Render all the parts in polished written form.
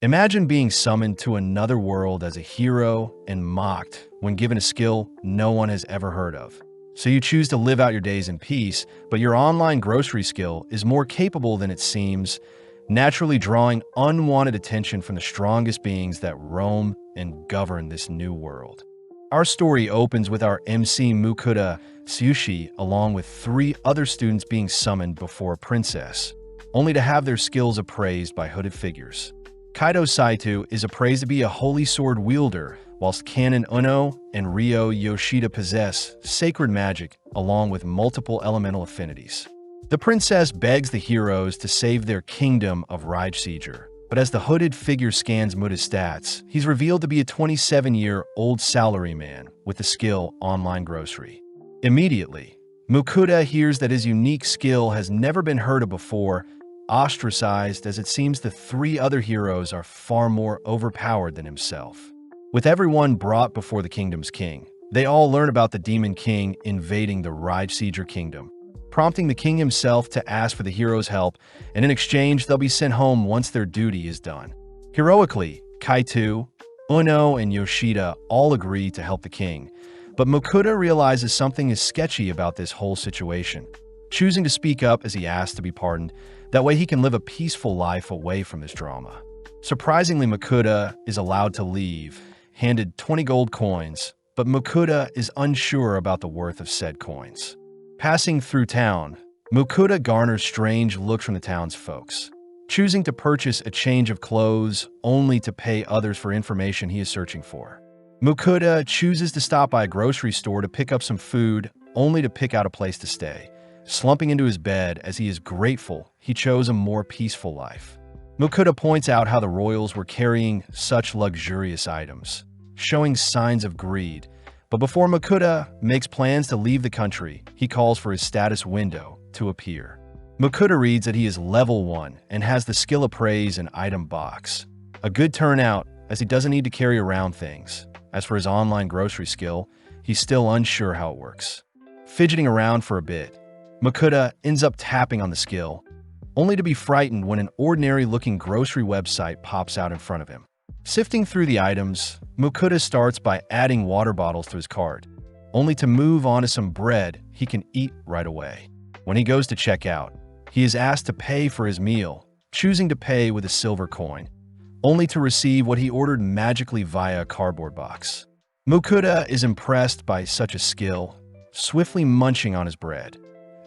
Imagine being summoned to another world as a hero and mocked when given a skill no one has ever heard of. So you choose to live out your days in peace, but your online grocery skill is more capable than it seems, naturally drawing unwanted attention from the strongest beings that roam and govern this new world. Our story opens with our MC Mukuda Tsushi along with 3 other students being summoned before a princess, only to have their skills appraised by hooded figures. Kaido Saito is appraised to be a holy sword wielder, whilst Kanon Uno and Ryo Yoshida possess sacred magic along with multiple elemental affinities. The princess begs the heroes to save their kingdom of VIDZ, but as the hooded figure scans Muta's stats, he's revealed to be a 27-year-old salaryman with the skill Online Grocery. Immediately, Mukuda hears that his unique skill has never been heard of before, ostracized as it seems the 3 other heroes are far more overpowered than himself. With everyone brought before the kingdom's king, they all learn about the Demon King invading the VIDZ kingdom, prompting the king himself to ask for the heroes' help, and in exchange they'll be sent home once their duty is done. Heroically, Kaito, Uno, and Yoshida all agree to help the king, but Mukuda realizes something is sketchy about this whole situation, choosing to speak up as he asks to be pardoned. That way he can live a peaceful life away from this drama. Surprisingly, Mukuda is allowed to leave, handed 20 gold coins, but Mukuda is unsure about the worth of said coins. Passing through town, Mukuda garners strange looks from the town's folks, choosing to purchase a change of clothes only to pay others for information he is searching for. Mukuda chooses to stop by a grocery store to pick up some food only to pick out a place to stay, slumping into his bed as he is grateful he chose a more peaceful life. Mukuda points out how the royals were carrying such luxurious items, showing signs of greed. But before Mukuda makes plans to leave the country, he calls for his status window to appear. Mukuda reads that he is level 1 and has the skill appraise and item box. A good turnout, as he doesn't need to carry around things. As for his online grocery skill, he's still unsure how it works. Fidgeting around for a bit, Mukuda ends up tapping on the skill, only to be frightened when an ordinary-looking grocery website pops out in front of him. Sifting through the items, Mukuda starts by adding water bottles to his cart, only to move on to some bread he can eat right away. When he goes to check out, he is asked to pay for his meal, choosing to pay with a silver coin, only to receive what he ordered magically via a cardboard box. Mukuda is impressed by such a skill, swiftly munching on his bread,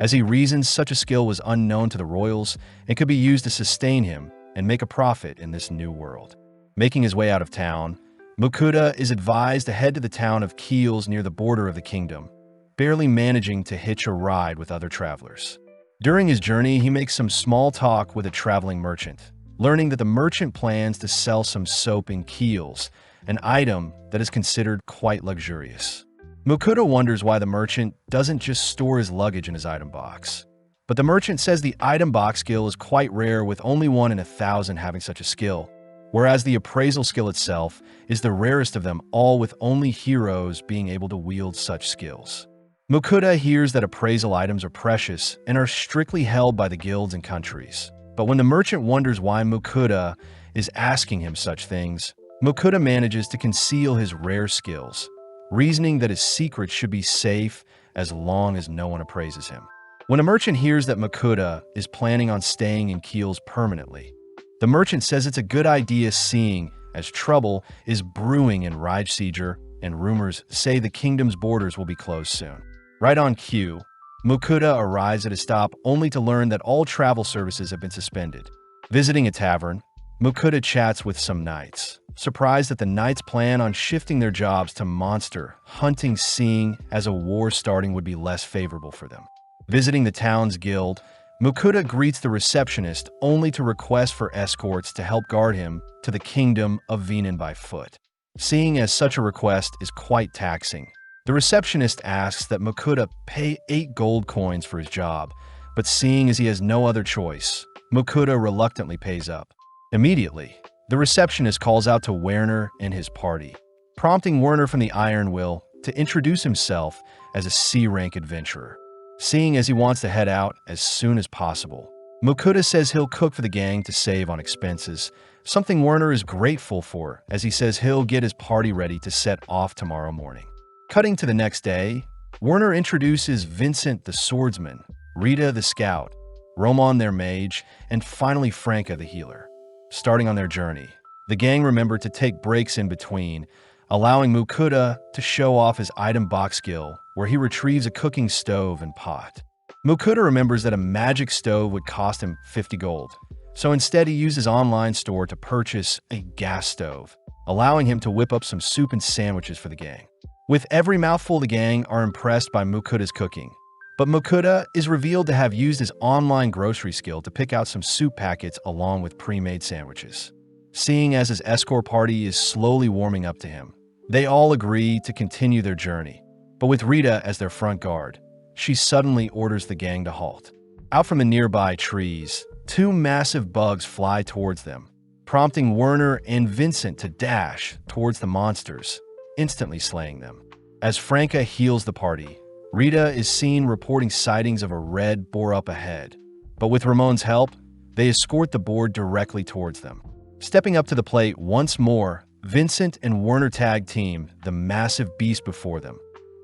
as he reasons such a skill was unknown to the royals and could be used to sustain him and make a profit in this new world. Making his way out of town, Mukuda is advised to head to the town of Keels near the border of the kingdom, barely managing to hitch a ride with other travelers. During his journey, he makes some small talk with a traveling merchant, learning that the merchant plans to sell some soap in Keels, an item that is considered quite luxurious. Mukuda wonders why the merchant doesn't just store his luggage in his item box. But the merchant says the item box skill is quite rare, with only 1 in 1,000 having such a skill, whereas the appraisal skill itself is the rarest of them all, with only heroes being able to wield such skills. Mukuda hears that appraisal items are precious and are strictly held by the guilds and countries. But when the merchant wonders why Mukuda is asking him such things, Mukuda manages to conceal his rare skills, reasoning that his secrets should be safe as long as no one appraises him. When a merchant hears that Mukuda is planning on staying in Keels permanently, the merchant says it's a good idea, seeing as trouble is brewing in VIDZ and rumors say the kingdom's borders will be closed soon. Right on cue, Mukuda arrives at a stop only to learn that all travel services have been suspended. Visiting a tavern, Mukuda chats with some knights, surprised that the knights plan on shifting their jobs to monster hunting, seeing as a war starting would be less favorable for them. Visiting the town's guild, Mukuda greets the receptionist only to request for escorts to help guard him to the kingdom of Venan by foot. Seeing as such a request is quite taxing, the receptionist asks that Mukuda pay 8 gold coins for his job, but seeing as he has no other choice, Mukuda reluctantly pays up. Immediately, the receptionist calls out to Werner and his party, prompting Werner from the Iron Will to introduce himself as a C-rank adventurer. Seeing as he wants to head out as soon as possible, Mukuda says he'll cook for the gang to save on expenses, something Werner is grateful for, as he says he'll get his party ready to set off tomorrow morning. Cutting to the next day, Werner introduces Vincent the swordsman, Rita the scout, Roman their mage, and finally Franca the healer. Starting on their journey, the gang remembered to take breaks in between, allowing Mukuda to show off his item box skill, where he retrieves a cooking stove and pot. Mukuda remembers that a magic stove would cost him 50 gold, so instead he used his online store to purchase a gas stove, allowing him to whip up some soup and sandwiches for the gang. With every mouthful, the gang are impressed by Mukuda's cooking, but Mukuda is revealed to have used his online grocery skill to pick out some soup packets along with pre-made sandwiches. Seeing as his escort party is slowly warming up to him, they all agree to continue their journey, but with Rita as their front guard, she suddenly orders the gang to halt. Out from the nearby trees, two massive bugs fly towards them, prompting Werner and Vincent to dash towards the monsters, instantly slaying them. As Franca heals the party, Rita is seen reporting sightings of a red boar up ahead, but with Ramon's help, they escort the boar directly towards them. Stepping up to the plate once more, Vincent and Werner tag team the massive beast before them,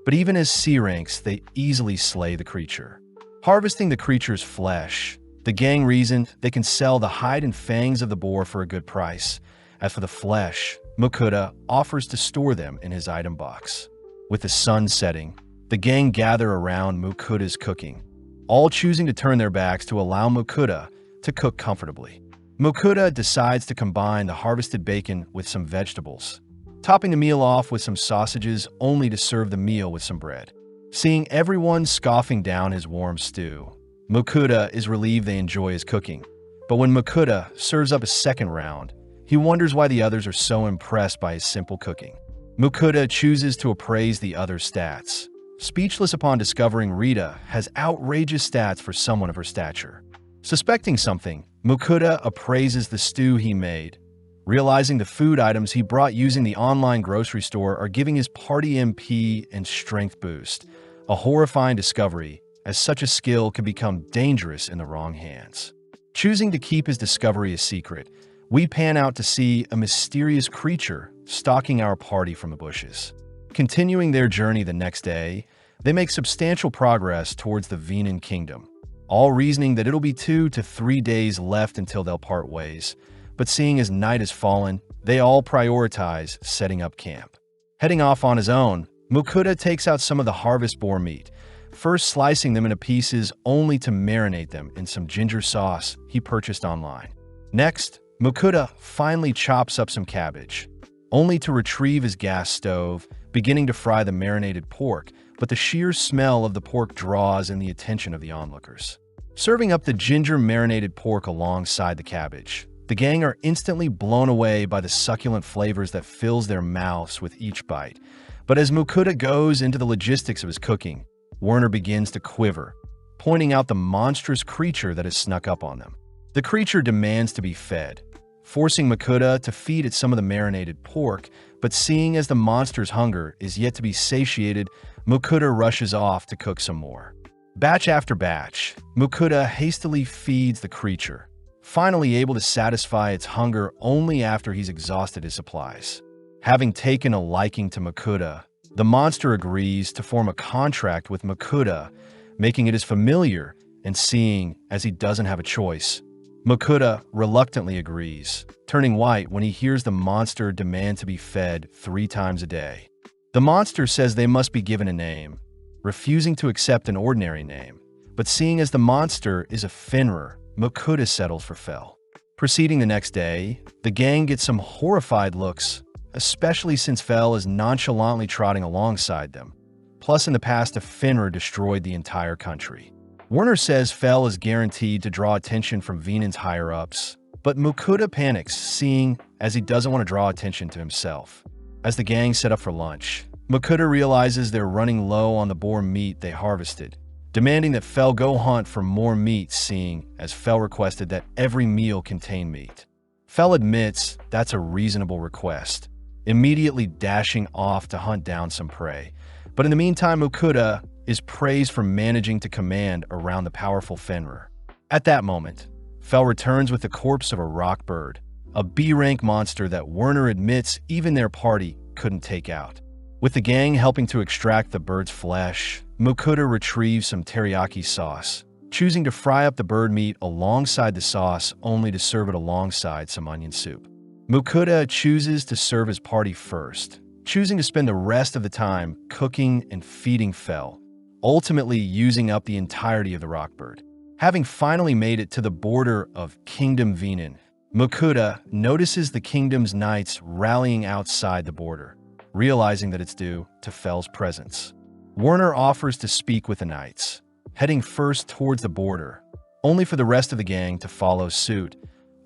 but even as C ranks, they easily slay the creature. Harvesting the creature's flesh, the gang reasoned they can sell the hide and fangs of the boar for a good price. As for the flesh, Mukuda offers to store them in his item box. With the sun setting, the gang gather around Mukuda's cooking, all choosing to turn their backs to allow Mukuda to cook comfortably. Mukuda decides to combine the harvested bacon with some vegetables, topping the meal off with some sausages only to serve the meal with some bread. Seeing everyone scoffing down his warm stew, Mukuda is relieved they enjoy his cooking. But when Mukuda serves up a second round, he wonders why the others are so impressed by his simple cooking. Mukuda chooses to appraise the other's stats, speechless upon discovering Rita has outrageous stats for someone of her stature. Suspecting something, Mukuda appraises the stew he made, realizing the food items he brought using the online grocery store are giving his party MP and strength boost, a horrifying discovery, as such a skill can become dangerous in the wrong hands. Choosing to keep his discovery a secret, we pan out to see a mysterious creature stalking our party from the bushes. Continuing their journey the next day, they make substantial progress towards the Venan Kingdom, all reasoning that it'll be 2 to 3 days left until they'll part ways. But seeing as night has fallen, they all prioritize setting up camp. Heading off on his own, Mukuda takes out some of the harvest boar meat, first slicing them into pieces only to marinate them in some ginger sauce he purchased online. Next, Mukuda finally chops up some cabbage, only to retrieve his gas stove, beginning to fry the marinated pork, but the sheer smell of the pork draws in the attention of the onlookers. Serving up the ginger-marinated pork alongside the cabbage, the gang are instantly blown away by the succulent flavors that fills their mouths with each bite. But as Mukuda goes into the logistics of his cooking, Werner begins to quiver, pointing out the monstrous creature that has snuck up on them. The creature demands to be fed, forcing Mukuda to feed it some of the marinated pork, but seeing as the monster's hunger is yet to be satiated, Mukuda rushes off to cook some more. Batch after batch, Mukuda hastily feeds the creature, finally able to satisfy its hunger only after he's exhausted his supplies. Having taken a liking to Mukuda, the monster agrees to form a contract with Mukuda, making it his familiar, and seeing as he doesn't have a choice, Mukuda reluctantly agrees, turning white when he hears the monster demand to be fed 3 times a day. The monster says they must be given a name, refusing to accept an ordinary name, but seeing as the monster is a Finrer, Mukuda settles for Fel. Proceeding the next day, the gang gets some horrified looks, especially since Fel is nonchalantly trotting alongside them. Plus, in the past, a Finrer destroyed the entire country. Werner says Fel is guaranteed to draw attention from Venan's higher-ups, but Mukuda panics, seeing as he doesn't want to draw attention to himself. As the gang set up for lunch, Mukuda realizes they're running low on the boar meat they harvested, demanding that Fel go hunt for more meat, seeing as Fel requested that every meal contain meat. Fel admits that's a reasonable request, immediately dashing off to hunt down some prey. But in the meantime, Mukuda is praised for managing to command around the powerful Fenrir. At that moment, Fel returns with the corpse of a rock bird, a B-rank monster that Werner admits even their party couldn't take out. With the gang helping to extract the bird's flesh, Mukuda retrieves some teriyaki sauce, choosing to fry up the bird meat alongside the sauce only to serve it alongside some onion soup. Mukuda chooses to serve his party first, choosing to spend the rest of the time cooking and feeding Fel, ultimately using up the entirety of the rock bird. Having finally made it to the border of Kingdom Venin, Mukuda notices the kingdom's knights rallying outside the border, realizing that it's due to Fel's presence. Werner offers to speak with the knights, heading first towards the border, only for the rest of the gang to follow suit,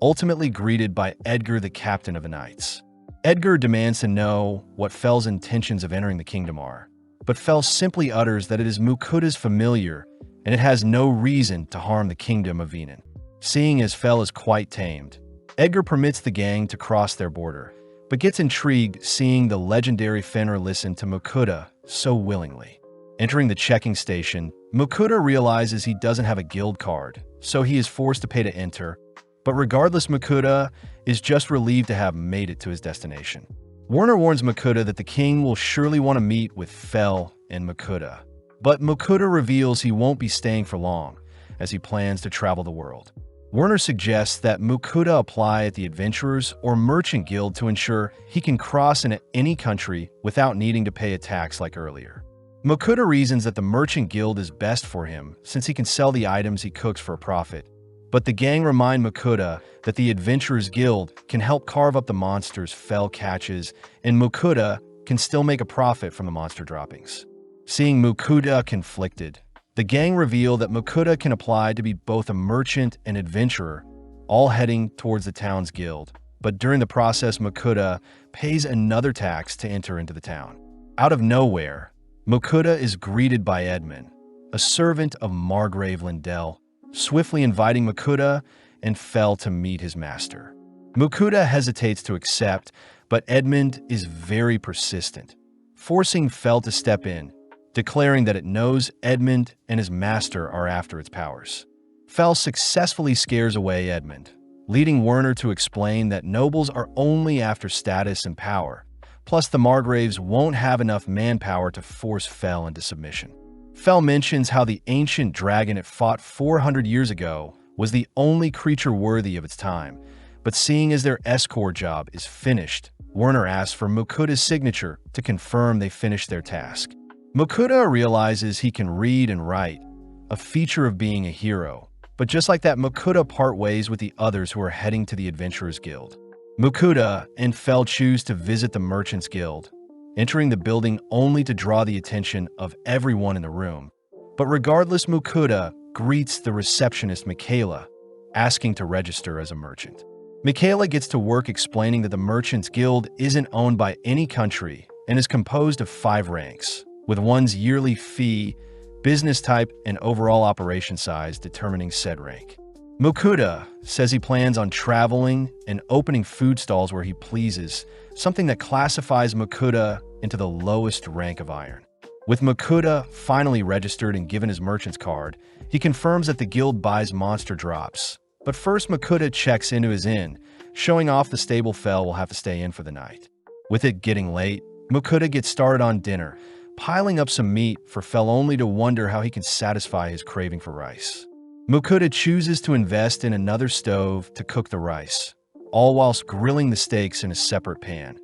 ultimately greeted by Edgar, the captain of the knights. Edgar demands to know what Fel's intentions of entering the kingdom are, but Fel simply utters that it is Mukuda's familiar and it has no reason to harm the kingdom of Venin. Seeing as Fel is quite tamed, Edgar permits the gang to cross their border, but gets intrigued seeing the legendary Fenrir listen to Mukuda so willingly. Entering the checking station, Mukuda realizes he doesn't have a guild card, so he is forced to pay to enter, but regardless, Mukuda is just relieved to have made it to his destination. Werner warns Mukuda that the king will surely want to meet with Fel and Mukuda, but Mukuda reveals he won't be staying for long, as he plans to travel the world. Werner suggests that Mukuda apply at the Adventurers or Merchant Guild to ensure he can cross into any country without needing to pay a tax like earlier. Mukuda reasons that the Merchant Guild is best for him since he can sell the items he cooks for a profit, but the gang remind Mukuda that the Adventurers Guild can help carve up the monsters Fel catches, and Mukuda can still make a profit from the monster droppings. Seeing Mukuda conflicted, the gang reveal that Mukuda can apply to be both a merchant and adventurer, all heading towards the town's guild, but during the process Mukuda pays another tax to enter into the town. Out of nowhere, Mukuda is greeted by Edmund, a servant of Margrave Lindell, swiftly inviting Mukuda and Fel to meet his master. Mukuda hesitates to accept, but Edmund is very persistent, forcing Fel to step in, declaring that it knows Edmund and his master are after its powers. Fel successfully scares away Edmund, leading Werner to explain that nobles are only after status and power, plus the Margraves won't have enough manpower to force Fel into submission. Fel mentions how the ancient dragon it fought 400 years ago was the only creature worthy of its time, but seeing as their escort job is finished, Werner asks for Mukuda's signature to confirm they finished their task. Mukuda realizes he can read and write, a feature of being a hero, but just like that, Mukuda part ways with the others who are heading to the Adventurers Guild. Mukuda and Fel choose to visit the Merchants Guild, entering the building only to draw the attention of everyone in the room. But regardless, Mukuda greets the receptionist Michaela, asking to register as a merchant. Michaela gets to work explaining that the Merchants Guild isn't owned by any country and is composed of 5 ranks, with one's yearly fee, business type, and overall operation size determining said rank. Mukuda says he plans on traveling and opening food stalls where he pleases, something that classifies Mukuda into the lowest rank of iron. With Mukuda finally registered and given his merchant's card, he confirms that the guild buys monster drops. But first, Mukuda checks into his inn, showing off the stable Fel will have to stay in for the night. With it getting late, Mukuda gets started on dinner, piling up some meat for Fel only to wonder how he can satisfy his craving for rice. Mukuda chooses to invest in another stove to cook the rice, all whilst grilling the steaks in a separate pan,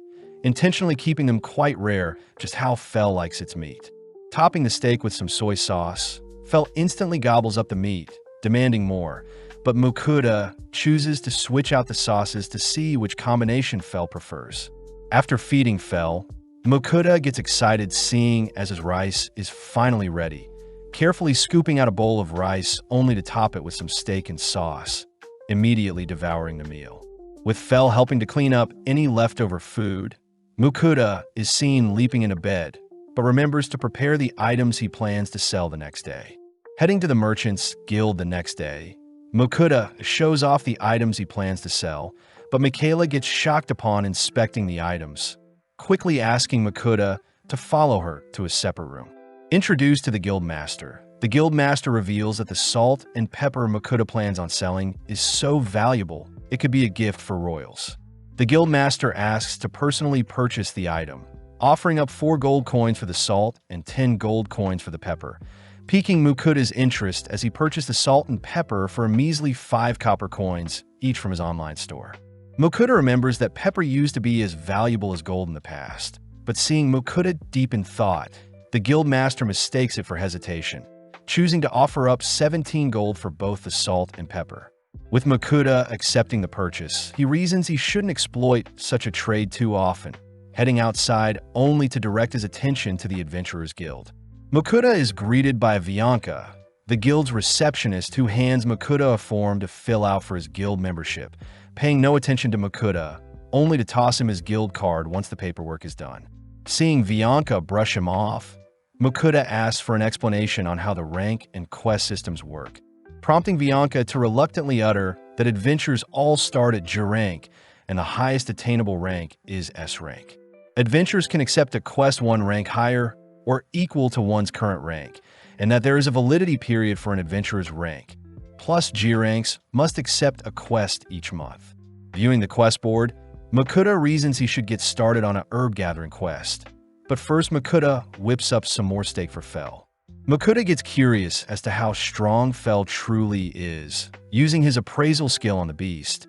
intentionally keeping them quite rare, just how Fel likes its meat. Topping the steak with some soy sauce, Fel instantly gobbles up the meat, demanding more, but Mukuda chooses to switch out the sauces to see which combination Fel prefers. After feeding Fel, Mukuda gets excited seeing as his rice is finally ready, carefully scooping out a bowl of rice only to top it with some steak and sauce, immediately devouring the meal. With Fel helping to clean up any leftover food, Mukuda is seen leaping into bed, but remembers to prepare the items he plans to sell the next day. Heading to the Merchants Guild the next day, Mukuda shows off the items he plans to sell, but Michaela gets shocked upon inspecting the items, quickly asking Mukuda to follow her to a separate room. Introduced to the Guildmaster, the Guildmaster reveals that the salt and pepper Mukuda plans on selling is so valuable it could be a gift for royals. The guildmaster asks to personally purchase the item, offering up 4 gold coins for the salt and 10 gold coins for the pepper, piquing Mukuda's interest as he purchased the salt and pepper for a measly 5 copper coins, each from his online store. Mukuda remembers that pepper used to be as valuable as gold in the past, but seeing Mukuda deep in thought, the guildmaster mistakes it for hesitation, choosing to offer up 17 gold for both the salt and pepper. With Mukuda accepting the purchase, he reasons he shouldn't exploit such a trade too often, heading outside only to direct his attention to the Adventurers Guild. Mukuda is greeted by Vianca, the guild's receptionist, who hands Mukuda a form to fill out for his guild membership, paying no attention to Mukuda, only to toss him his guild card once the paperwork is done. Seeing Vianca brush him off, Mukuda asks for an explanation on how the rank and quest systems work, prompting Vianca to reluctantly utter that adventures all start at J rank and the highest attainable rank is S rank. Adventurers can accept a quest 1 rank higher or equal to one's current rank, and that there is a validity period for an adventurer's rank. Plus, G ranks must accept a quest each month. Viewing the quest board, Mukuda reasons he should get started on a herb gathering quest. But first, Mukuda whips up some more steak for Fel. Mukuda gets curious as to how strong Fel truly is, using his appraisal skill on the beast,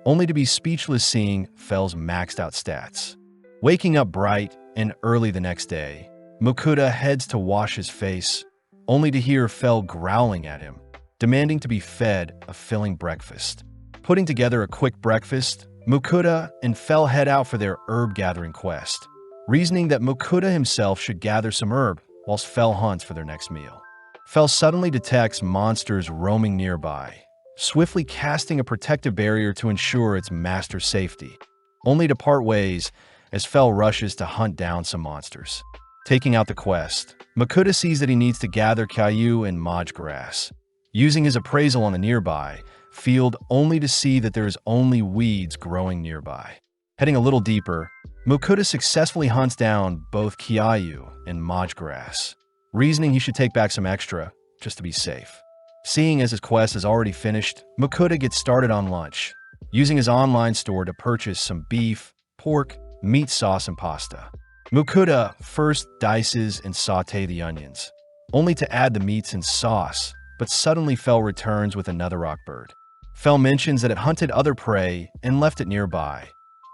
only to be speechless seeing Fel's maxed out stats. Waking up bright and early the next day, Mukuda heads to wash his face, only to hear Fel growling at him, demanding to be fed a filling breakfast. Putting together a quick breakfast, Mukuda and Fel head out for their herb gathering quest, reasoning that Mukuda himself should gather some herb whilst Fel hunts for their next meal. Fel suddenly detects monsters roaming nearby, swiftly casting a protective barrier to ensure its master's safety, only to part ways as Fel rushes to hunt down some monsters. Taking out the quest, Mukuda sees that he needs to gather Caillou and Maj grass, using his appraisal on the nearby field only to see that there is only weeds growing nearby. Heading a little deeper, Mukuda successfully hunts down both Caillou and Maj grass, reasoning he should take back some extra just to be safe. Seeing as his quest is already finished, Mukuda gets started on lunch, using his online store to purchase some beef, pork, meat sauce, and pasta. Mukuda first dices and sauté the onions, only to add the meats and sauce, but suddenly Fel returns with another rock bird. Fel mentions that it hunted other prey and left it nearby,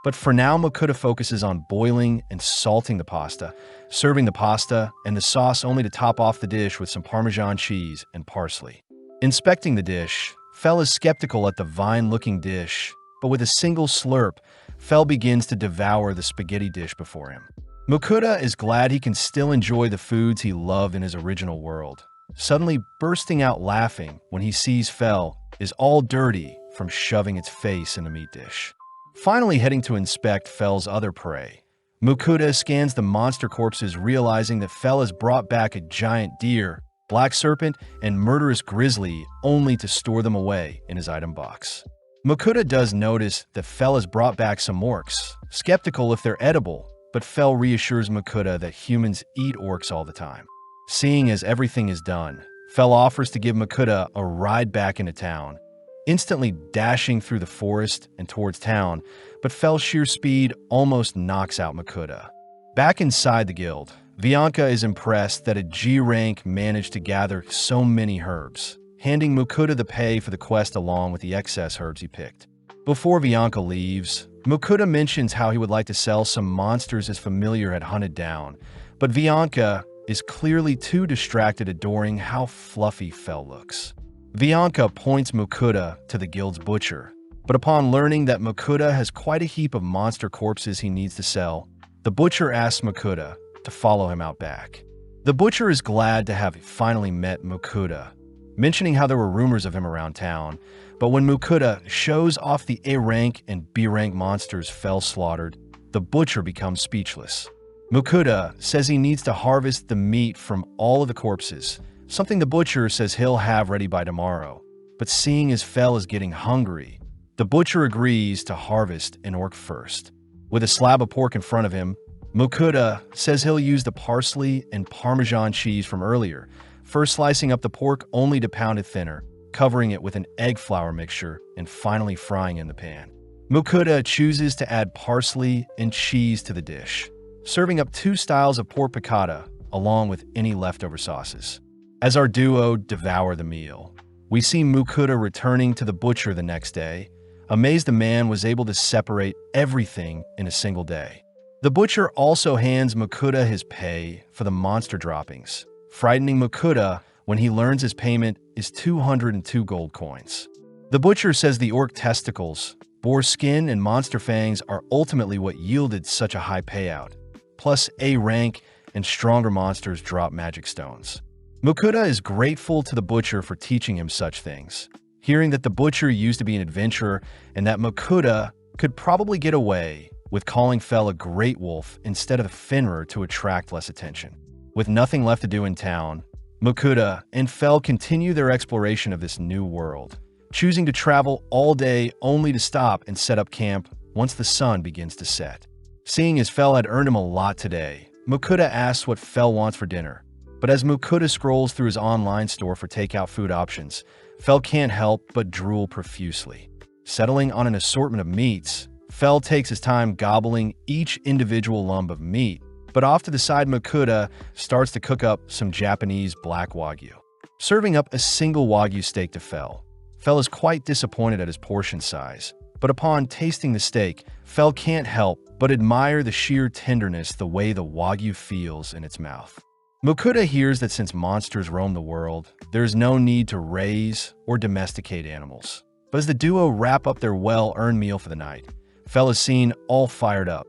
but for now Mukuda focuses on boiling and salting the pasta, serving the pasta and the sauce only to top off the dish with some Parmesan cheese and parsley. Inspecting the dish, Fel is skeptical at the vine-looking dish, but with a single slurp, Fel begins to devour the spaghetti dish before him. Mukuda is glad he can still enjoy the foods he loved in his original world, suddenly bursting out laughing when he sees Fel is all dirty from shoving its face in the meat dish. Finally heading to inspect Fel's other prey, Mukuda scans the monster corpses, realizing that Fel has brought back a giant deer, black serpent, and murderous grizzly only to store them away in his item box. Mukuda does notice that Fel has brought back some orcs, skeptical if they're edible, but Fel reassures Mukuda that humans eat orcs all the time. Seeing as everything is done, Fel offers to give Mukuda a ride back into town, instantly dashing through the forest and towards town, but Fel's sheer speed almost knocks out Mukuda. Back inside the guild, Vianca is impressed that a G rank managed to gather so many herbs, handing Mukuda the pay for the quest along with the excess herbs he picked. Before Vianca leaves, Mukuda mentions how he would like to sell some monsters his familiar had hunted down, but Vianca is clearly too distracted adoring how fluffy Fel looks. Vianca points Mukuda to the guild's butcher, but upon learning that Mukuda has quite a heap of monster corpses he needs to sell, the butcher asks Mukuda to follow him out back. The butcher is glad to have finally met Mukuda, mentioning how there were rumors of him around town, but when Mukuda shows off the A rank and B rank monsters Fel slaughtered, the butcher becomes speechless. Mukuda says he needs to harvest the meat from all of the corpses, something the butcher says he'll have ready by tomorrow. But seeing as Fel is getting hungry, the butcher agrees to harvest an orc first. With a slab of pork in front of him, Mukuda says he'll use the parsley and Parmesan cheese from earlier, first slicing up the pork only to pound it thinner, covering it with an egg flour mixture and finally frying in the pan. Mukuda chooses to add parsley and cheese to the dish, serving up 2 styles of pork piccata along with any leftover sauces. As our duo devour the meal, we see Mukuda returning to the butcher the next day, amazed the man was able to separate everything in a single day. The butcher also hands Mukuda his pay for the monster droppings, frightening Mukuda when he learns his payment is 202 gold coins. The butcher says the orc testicles, boar skin, and monster fangs are ultimately what yielded such a high payout, plus A rank and stronger monsters drop magic stones. Mukuda is grateful to the butcher for teaching him such things, hearing that the butcher used to be an adventurer and that Mukuda could probably get away with calling Fel a great wolf instead of a Fenrir to attract less attention. With nothing left to do in town, Mukuda and Fel continue their exploration of this new world, choosing to travel all day only to stop and set up camp once the sun begins to set. Seeing as Fel had earned him a lot today, Mukuda asks what Fel wants for dinner, but as Mukuda scrolls through his online store for takeout food options, Fel can't help but drool profusely. Settling on an assortment of meats, Fel takes his time gobbling each individual lump of meat, but off to the side Mukuda starts to cook up some Japanese black wagyu. Serving up a single wagyu steak to Fel. Fel is quite disappointed at his portion size, but upon tasting the steak, Fel can't help but admire the sheer tenderness the way the wagyu feels in its mouth. Mukuda hears that since monsters roam the world, there is no need to raise or domesticate animals. But as the duo wrap up their well-earned meal for the night, Fel is seen all fired up,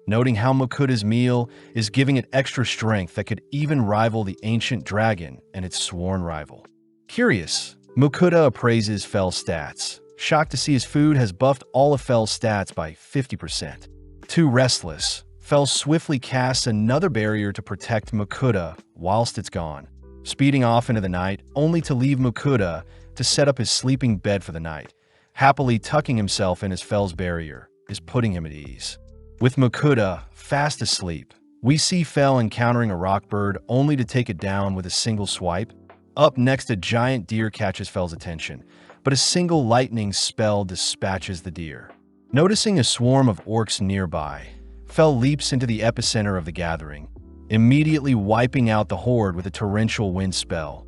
noting how Mukuda's meal is giving it extra strength that could even rival the ancient dragon and its sworn rival. Curious, Mukuda appraises Fel's stats, shocked to see his food has buffed all of Fel's stats by 50%. Too restless, Fel swiftly casts another barrier to protect Mukuda whilst it's gone, speeding off into the night only to leave Mukuda to set up his sleeping bed for the night. Happily tucking himself in as Fel's barrier is putting him at ease. With Mukuda fast asleep, we see Fel encountering a rock bird only to take it down with a single swipe. Up next, a giant deer catches Fel's attention, but a single lightning spell dispatches the deer. Noticing a swarm of orcs nearby, Fel leaps into the epicenter of the gathering, immediately wiping out the horde with a torrential wind spell,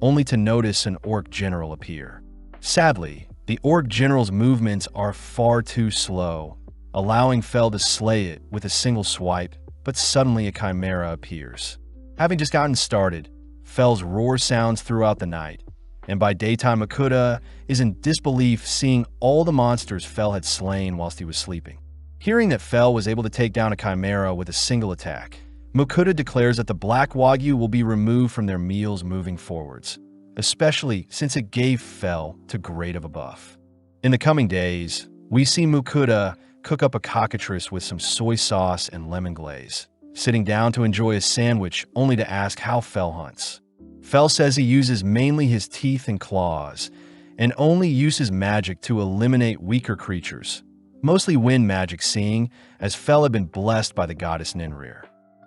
only to notice an orc general appear. Sadly, the orc general's movements are far too slow, allowing Fel to slay it with a single swipe, but suddenly a chimera appears. Having just gotten started, Fel's roar sounds throughout the night, and by daytime Mukuda is in disbelief seeing all the monsters Fel had slain whilst he was sleeping. Hearing that Fel was able to take down a chimera with a single attack, Mukuda declares that the black wagyu will be removed from their meals moving forwards, especially since it gave Fel too great of a buff. In the coming days, we see Mukuda cook up a cockatrice with some soy sauce and lemon glaze, sitting down to enjoy a sandwich only to ask how Fel hunts. Fel says he uses mainly his teeth and claws, and only uses magic to eliminate weaker creatures, mostly wind magic, seeing as Fel had been blessed by the goddess Ninrir.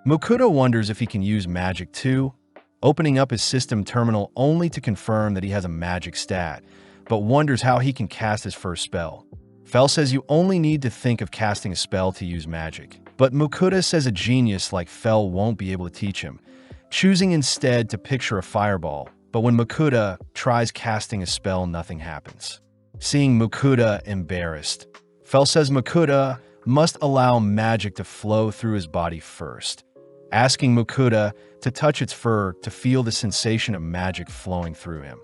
Mukuda wonders if he can use magic too, opening up his system terminal only to confirm that he has a magic stat, but wonders how he can cast his first spell. Fel says you only need to think of casting a spell to use magic, but Mukuda says a genius like Fel won't be able to teach him, choosing instead to picture a fireball, but when Mukuda tries casting a spell, nothing happens. Seeing Mukuda embarrassed, Fel says Mukuda must allow magic to flow through his body first, asking Mukuda to touch its fur to feel the sensation of magic flowing through him,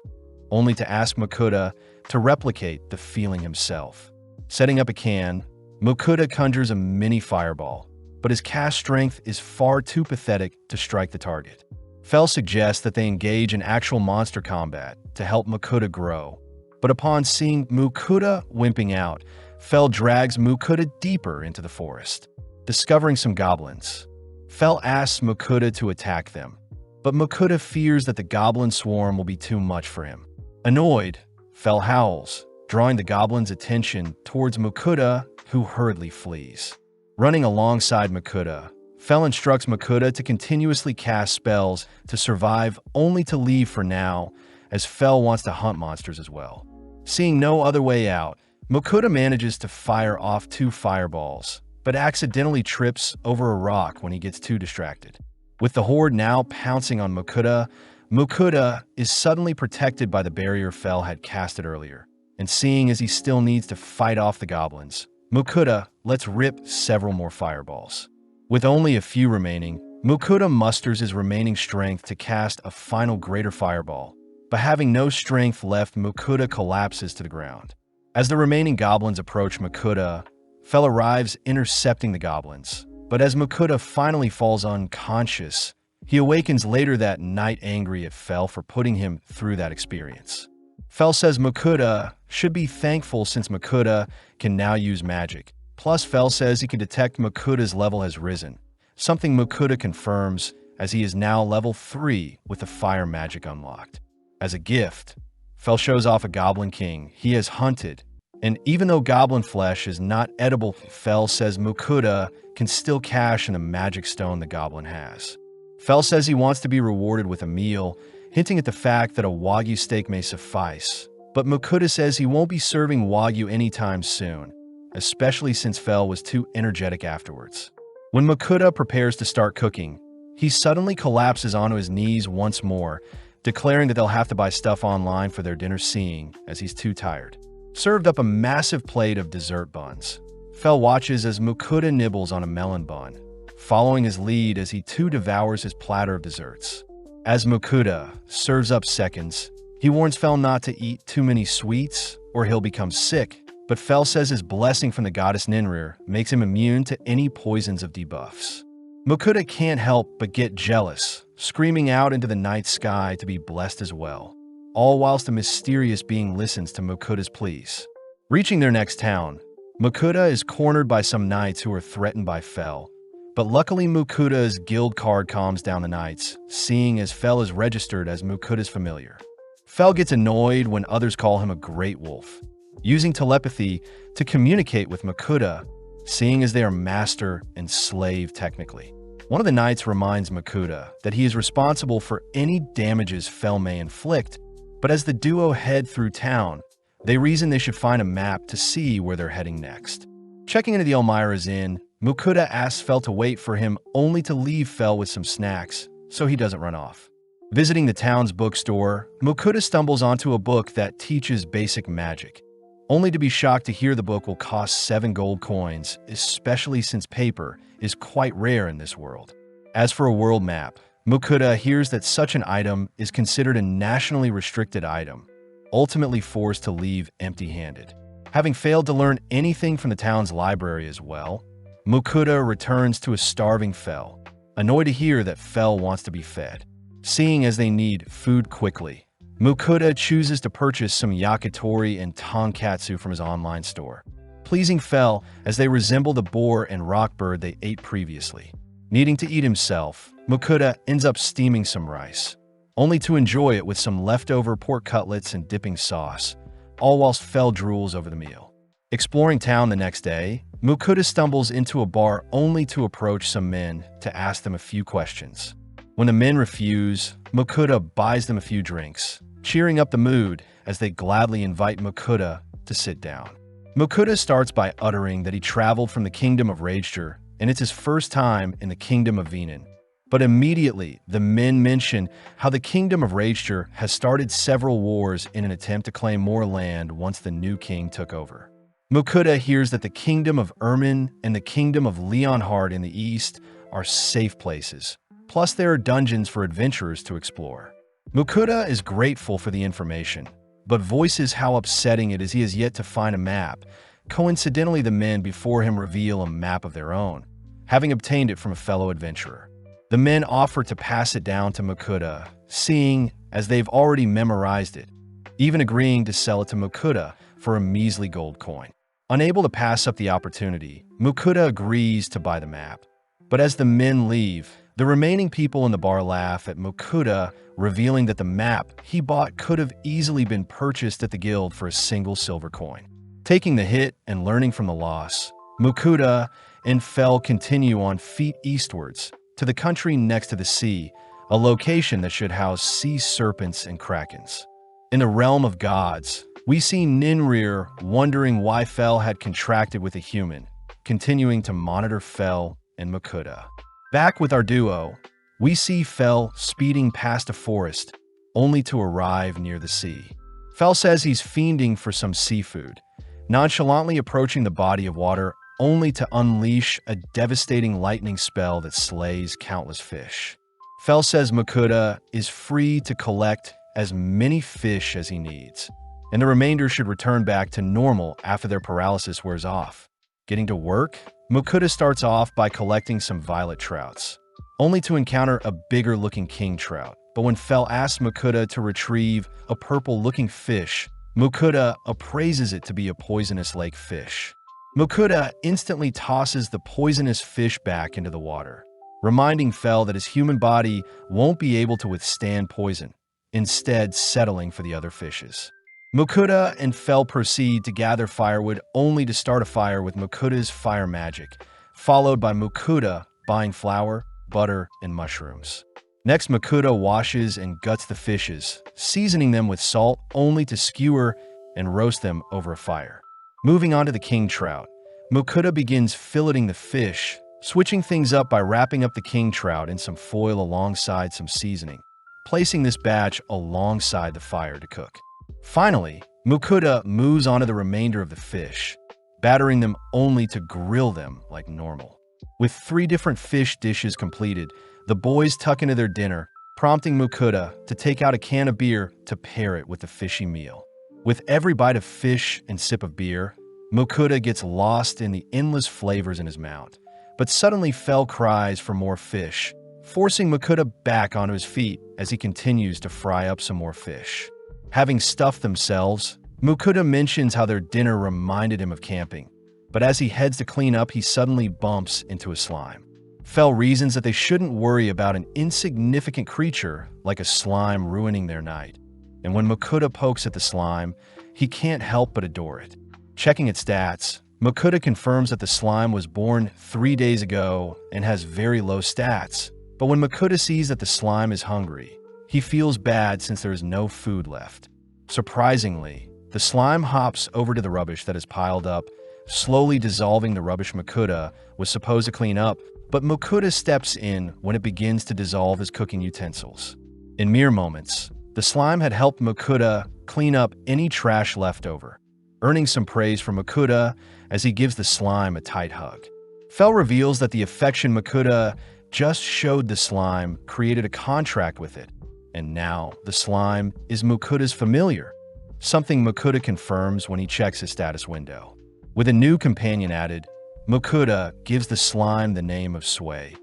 only to ask Mukuda to replicate the feeling himself. Setting up a can, Mukuda conjures a mini fireball, but his cast strength is far too pathetic to strike the target. Fel suggests that they engage in actual monster combat to help Mukuda grow, but upon seeing Mukuda wimping out, Fel drags Mukuda deeper into the forest. Discovering some goblins, Fel asks Mukuda to attack them, but Mukuda fears that the goblin swarm will be too much for him. Annoyed, Fel howls, drawing the goblins' attention towards Mukuda, who hurriedly flees. Running alongside Mukuda, Fel instructs Mukuda to continuously cast spells to survive only to leave for now, as Fell wants to hunt monsters as well. Seeing no other way out, Mokuda manages to fire off 2 fireballs, but accidentally trips over a rock when he gets too distracted. With the horde now pouncing on Mokuda, Mokuda is suddenly protected by the barrier Fell had casted earlier, and seeing as he still needs to fight off the goblins, Mokuda lets rip several more fireballs. With only a few remaining, Mokuda musters his remaining strength to cast a final greater fireball, but having no strength left, Mokuda collapses to the ground. As the remaining goblins approach Mokuda, Fell arrives intercepting the goblins, but as Mokuda finally falls unconscious, he awakens later that night angry at Fell for putting him through that experience. Fell says Mokuda should be thankful since Mokuda can now use magic. Plus, Fell says he can detect Mokuda's level has risen, something Mokuda confirms as he is now level 3 with the fire magic unlocked. As a gift, Fell shows off a Goblin King he has hunted, and even though goblin flesh is not edible, Fell says Mokuda can still cash in the magic stone the goblin has. Fell says he wants to be rewarded with a meal, hinting at the fact that a Wagyu steak may suffice, but Mokuda says he won't be serving Wagyu anytime soon, especially since Fell was too energetic afterwards. When Mokuda prepares to start cooking, he suddenly collapses onto his knees once more, declaring that they'll have to buy stuff online for their dinner, seeing as he's too tired. Served up a massive plate of dessert buns. Fell watches as Mokuda nibbles on a melon bun, following his lead as he too devours his platter of desserts. As Mokuda serves up seconds, he warns Fell not to eat too many sweets or he'll become sick, but Fell says his blessing from the goddess Ninrir makes him immune to any poisons of debuffs. Mokuda can't help but get jealous, screaming out into the night sky to be blessed as well, all whilst a mysterious being listens to Mokuda's pleas. Reaching their next town, Mokuda is cornered by some knights who are threatened by Fell, but luckily Mokuda's guild card calms down the knights, seeing as Fell is registered as Mokuda's familiar. Fell gets annoyed when others call him a great wolf, using telepathy to communicate with Mokuda, seeing as they are master and slave technically. One of the knights reminds Mokuda that he is responsible for any damages Fell may inflict, but as the duo head through town, they reason they should find a map to see where they're heading next. Checking into the Elmira's Inn, Mokuda asks Fell to wait for him only to leave Fell with some snacks so he doesn't run off. Visiting the town's bookstore, Mokuda stumbles onto a book that teaches basic magic, only to be shocked to hear the book will cost 7 gold coins, especially since paper is quite rare in this world. As for a world map, Mokuda hears that such an item is considered a nationally restricted item, ultimately forced to leave empty-handed. Having failed to learn anything from the town's library as well, Mokuda returns to a starving Fell, annoyed to hear that Fell wants to be fed. Seeing as they need food quickly, Mokuda chooses to purchase some yakitori and tonkatsu from his online store, pleasing Fell as they resemble the boar and rock bird they ate previously. Needing to eat himself, Mokuda ends up steaming some rice, only to enjoy it with some leftover pork cutlets and dipping sauce, all whilst Fell drools over the meal. Exploring town the next day, Mokuda stumbles into a bar only to approach some men to ask them a few questions. When the men refuse, Mokuda buys them a few drinks, cheering up the mood as they gladly invite Mokuda to sit down. Mokuda starts by uttering that he traveled from the kingdom of Rager and it's his first time in the kingdom of Venin. But immediately, the men mention how the kingdom of Rager has started several wars in an attempt to claim more land once the new king took over. Mokuda hears that the kingdom of Ermin and the kingdom of Leonhard in the east are safe places, plus there are dungeons for adventurers to explore. Mokuda is grateful for the information, but voices how upsetting it is he has yet to find a map. Coincidentally, the men before him reveal a map of their own, having obtained it from a fellow adventurer. The men offer to pass it down to Mokuda, seeing as they've already memorized it, even agreeing to sell it to Mokuda for a measly gold coin. Unable to pass up the opportunity, Mokuda agrees to buy the map. But as the men leave, the remaining people in the bar laugh at Mokuda, revealing that the map he bought could have easily been purchased at the guild for a single silver coin. Taking the hit and learning from the loss, Mokuda and Fell continue on feet eastwards to the country next to the sea, a location that should house sea serpents and krakens. In the realm of gods, we see Ninrir wondering why Fel had contracted with a human, continuing to monitor Fel and Makuta. Back with our duo, we see Fel speeding past a forest, only to arrive near the sea. Fel says he's fiending for some seafood, nonchalantly approaching the body of water only to unleash a devastating lightning spell that slays countless fish. Fel says Makuta is free to collect as many fish as he needs, and the remainder should return back to normal after their paralysis wears off. Getting to work, Makuta starts off by collecting some violet trouts, only to encounter a bigger-looking king trout. But when Fel asks Makuta to retrieve a purple-looking fish, Makuta appraises it to be a poisonous lake fish. Makuta instantly tosses the poisonous fish back into the water, reminding Fel that his human body won't be able to withstand poison, instead settling for the other fishes. Makuta and Fel proceed to gather firewood only to start a fire with Makuta's fire magic, followed by Makuta buying flour, butter, and mushrooms. Next, Makuta washes and guts the fishes, seasoning them with salt only to skewer and roast them over a fire. Moving on to the king trout, Makuta begins filleting the fish, switching things up by wrapping up the king trout in some foil alongside some seasoning, placing this batch alongside the fire to cook. Finally, Makuta moves on to the remainder of the fish, battering them only to grill them like normal. With 3 different fish dishes completed, the boys tuck into their dinner, prompting Makuta to take out a can of beer to pair it with the fishy meal. With every bite of fish and sip of beer, Makuta gets lost in the endless flavors in his mouth. But suddenly Fel cries for more fish, forcing Makuta back onto his feet as he continues to fry up some more fish. Having stuffed themselves, Makuta mentions how their dinner reminded him of camping, but as he heads to clean up, he suddenly bumps into a slime. Fel reasons that they shouldn't worry about an insignificant creature like a slime ruining their night. And when Makuta pokes at the slime, he can't help but adore it. Checking its stats, Makuta confirms that the slime was born 3 days ago and has very low stats. But when Makuta sees that the slime is hungry, he feels bad since there is no food left. Surprisingly, the slime hops over to the rubbish that is piled up, slowly dissolving the rubbish Makuta was supposed to clean up, but Makuta steps in when it begins to dissolve his cooking utensils. In mere moments, the slime had helped Makuta clean up any trash left over, earning some praise from Makuta as he gives the slime a tight hug. Fel reveals that the affection Makuta just showed the slime created a contract with it, and now the slime is Makuta's familiar, something Makuta confirms when he checks his status window. With a new companion added, Makuta gives the slime the name of Sway,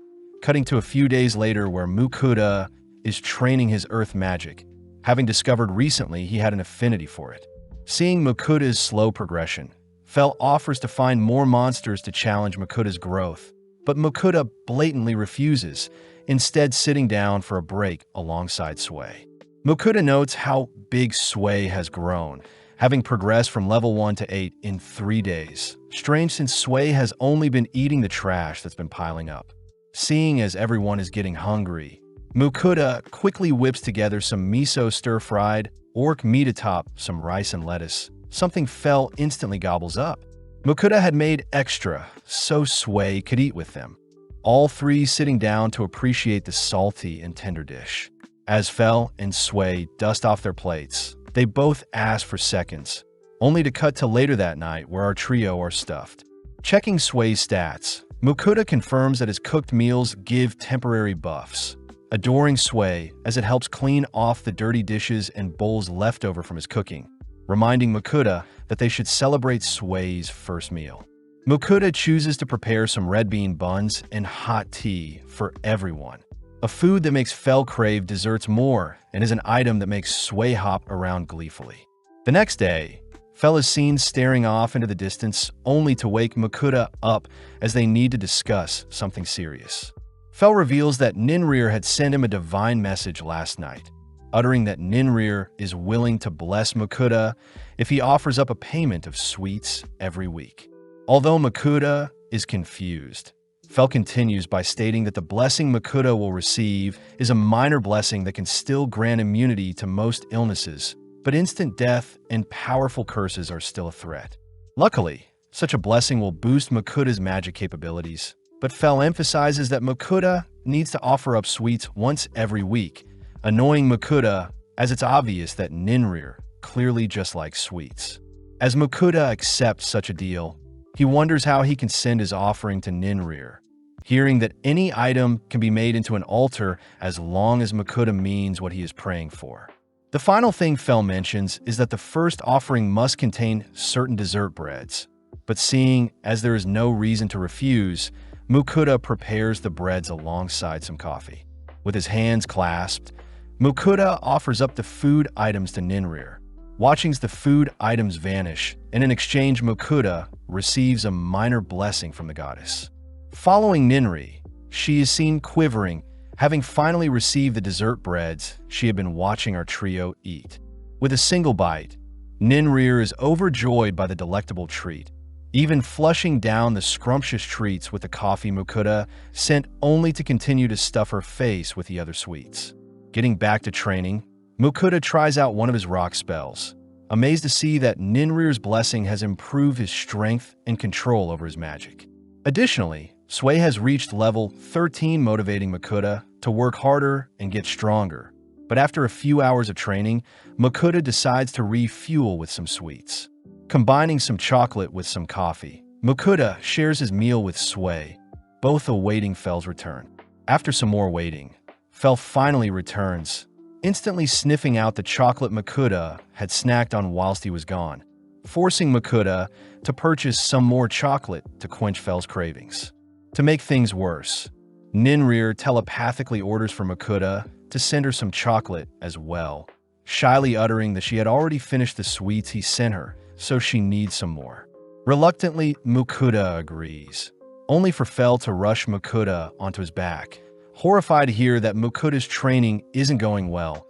cutting to a few days later where Makuta is training his earth magic, having discovered recently he had an affinity for it. Seeing Makuta's slow progression, Fel offers to find more monsters to challenge Makuta's growth, but Makuta blatantly refuses, instead sitting down for a break alongside Sway. Makuta notes how big Sway has grown, having progressed from level 1 to 8 in 3 days. Strange since Sway has only been eating the trash that's been piling up. Seeing as everyone is getting hungry, Makuta quickly whips together some miso stir-fried orc meat atop some rice and lettuce, something Fel instantly gobbles up. Makuta had made extra, so Sway could eat with them, all 3 sitting down to appreciate the salty and tender dish. As Fel and Sway dust off their plates, they both ask for seconds, only to cut to later that night where our trio are stuffed. Checking Sway's stats, Makuta confirms that his cooked meals give temporary buffs, adoring Sway as it helps clean off the dirty dishes and bowls left over from his cooking, reminding Makuta that they should celebrate Sway's first meal. Makuta chooses to prepare some red bean buns and hot tea for everyone, a food that makes Fel crave desserts more and is an item that makes Sway hop around gleefully. The next day, Fel is seen staring off into the distance only to wake Makuta up as they need to discuss something serious. Fel reveals that Ninrir had sent him a divine message last night, uttering that Ninrir is willing to bless Makuta if he offers up a payment of sweets every week. Although Makuta is confused, Fel continues by stating that the blessing Makuta will receive is a minor blessing that can still grant immunity to most illnesses, but instant death and powerful curses are still a threat. Luckily, such a blessing will boost Mukuta's magic capabilities, but Fell emphasizes that Mukuta needs to offer up sweets once every week, annoying Mukuta as it's obvious that Ninrir clearly just likes sweets. As Mukuta accepts such a deal, he wonders how he can send his offering to Ninrir, hearing that any item can be made into an altar as long as Mukuta means what he is praying for. The final thing Fell mentions is that the first offering must contain certain dessert breads, but seeing as there is no reason to refuse, Mukuta prepares the breads alongside some coffee. With his hands clasped, Mukuta offers up the food items to Ninrir. Watching the food items vanish, and in exchange Mukuta receives a minor blessing from the goddess. Following Ninri, she is seen quivering, having finally received the dessert breads she had been watching our trio eat. With a single bite, Ninrir is overjoyed by the delectable treat, even flushing down the scrumptious treats with the coffee Mukuta sent only to continue to stuff her face with the other sweets. Getting back to training, Mukuta tries out one of his rock spells, amazed to see that Ninrir's blessing has improved his strength and control over his magic. Additionally, Sway has reached level 13, motivating Mukuta to work harder and get stronger. But after a few hours of training, Mukuta decides to refuel with some sweets. Combining some chocolate with some coffee, Mukuta shares his meal with Sway, both awaiting Fell's return. After some more waiting, Fell finally returns, instantly sniffing out the chocolate Mukuta had snacked on whilst he was gone, forcing Mukuta to purchase some more chocolate to quench Fell's cravings. To make things worse, Ninrir telepathically orders for Mukuta to send her some chocolate as well, shyly uttering that she had already finished the sweets he sent her, so she needs some more. Reluctantly, Mukuta agrees, only for Fell to rush Mukuta onto his back, horrified to hear that Mukuta's training isn't going well,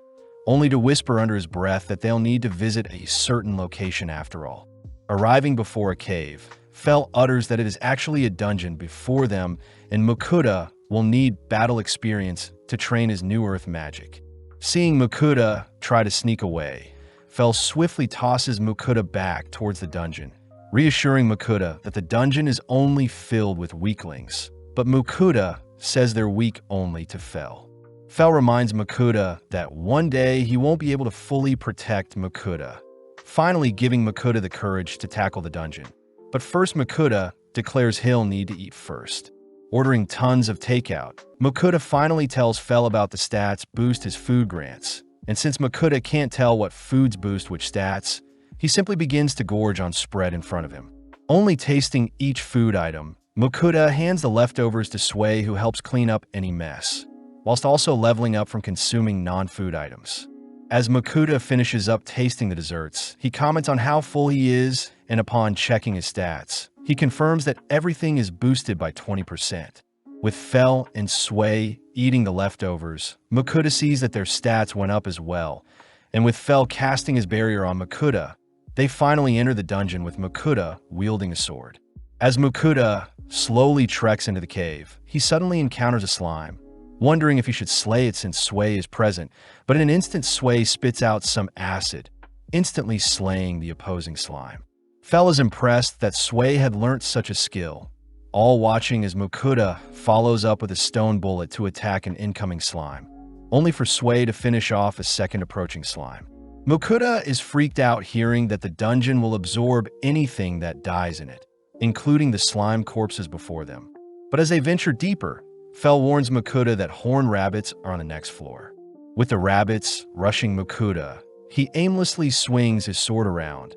only to whisper under his breath that they'll need to visit a certain location after all. Arriving before a cave, Fell utters that it is actually a dungeon before them and Mukuta will need battle experience to train his new earth magic. Seeing Mukuta try to sneak away, Fell swiftly tosses Mukuta back towards the dungeon, reassuring Mukuta that the dungeon is only filled with weaklings, but Mukuta says they're weak only to Fell. Fell reminds Mukuta that one day he won't be able to fully protect Mukuta, finally giving Mukuta the courage to tackle the dungeon. But first Mukuta declares he'll need to eat first. Ordering tons of takeout, Mukuta finally tells Fell about the stats boost his food grants, and since Mukuta can't tell what foods boost which stats, he simply begins to gorge on spread in front of him. Only tasting each food item, Mukuta hands the leftovers to Sway, who helps clean up any mess, whilst also leveling up from consuming non-food items. As Mukuta finishes up tasting the desserts, he comments on how full he is, and upon checking his stats, he confirms that everything is boosted by 20%. With Fell and Sway eating the leftovers, Mukuta sees that their stats went up as well, and with Fell casting his barrier on Mukuta, they finally enter the dungeon with Mukuta wielding a sword. As Mukuta slowly treks into the cave, he suddenly encounters a slime, wondering if he should slay it since Sway is present, but in an instant Sway spits out some acid, instantly slaying the opposing slime. Fell is impressed that Sway had learnt such a skill, all watching as Mukuta follows up with a stone bullet to attack an incoming slime, only for Sway to finish off a second approaching slime. Mukuta is freaked out hearing that the dungeon will absorb anything that dies in it, including the slime corpses before them. But as they venture deeper, Fell warns Mukuta that horned rabbits are on the next floor. With the rabbits rushing Mukuta, he aimlessly swings his sword around,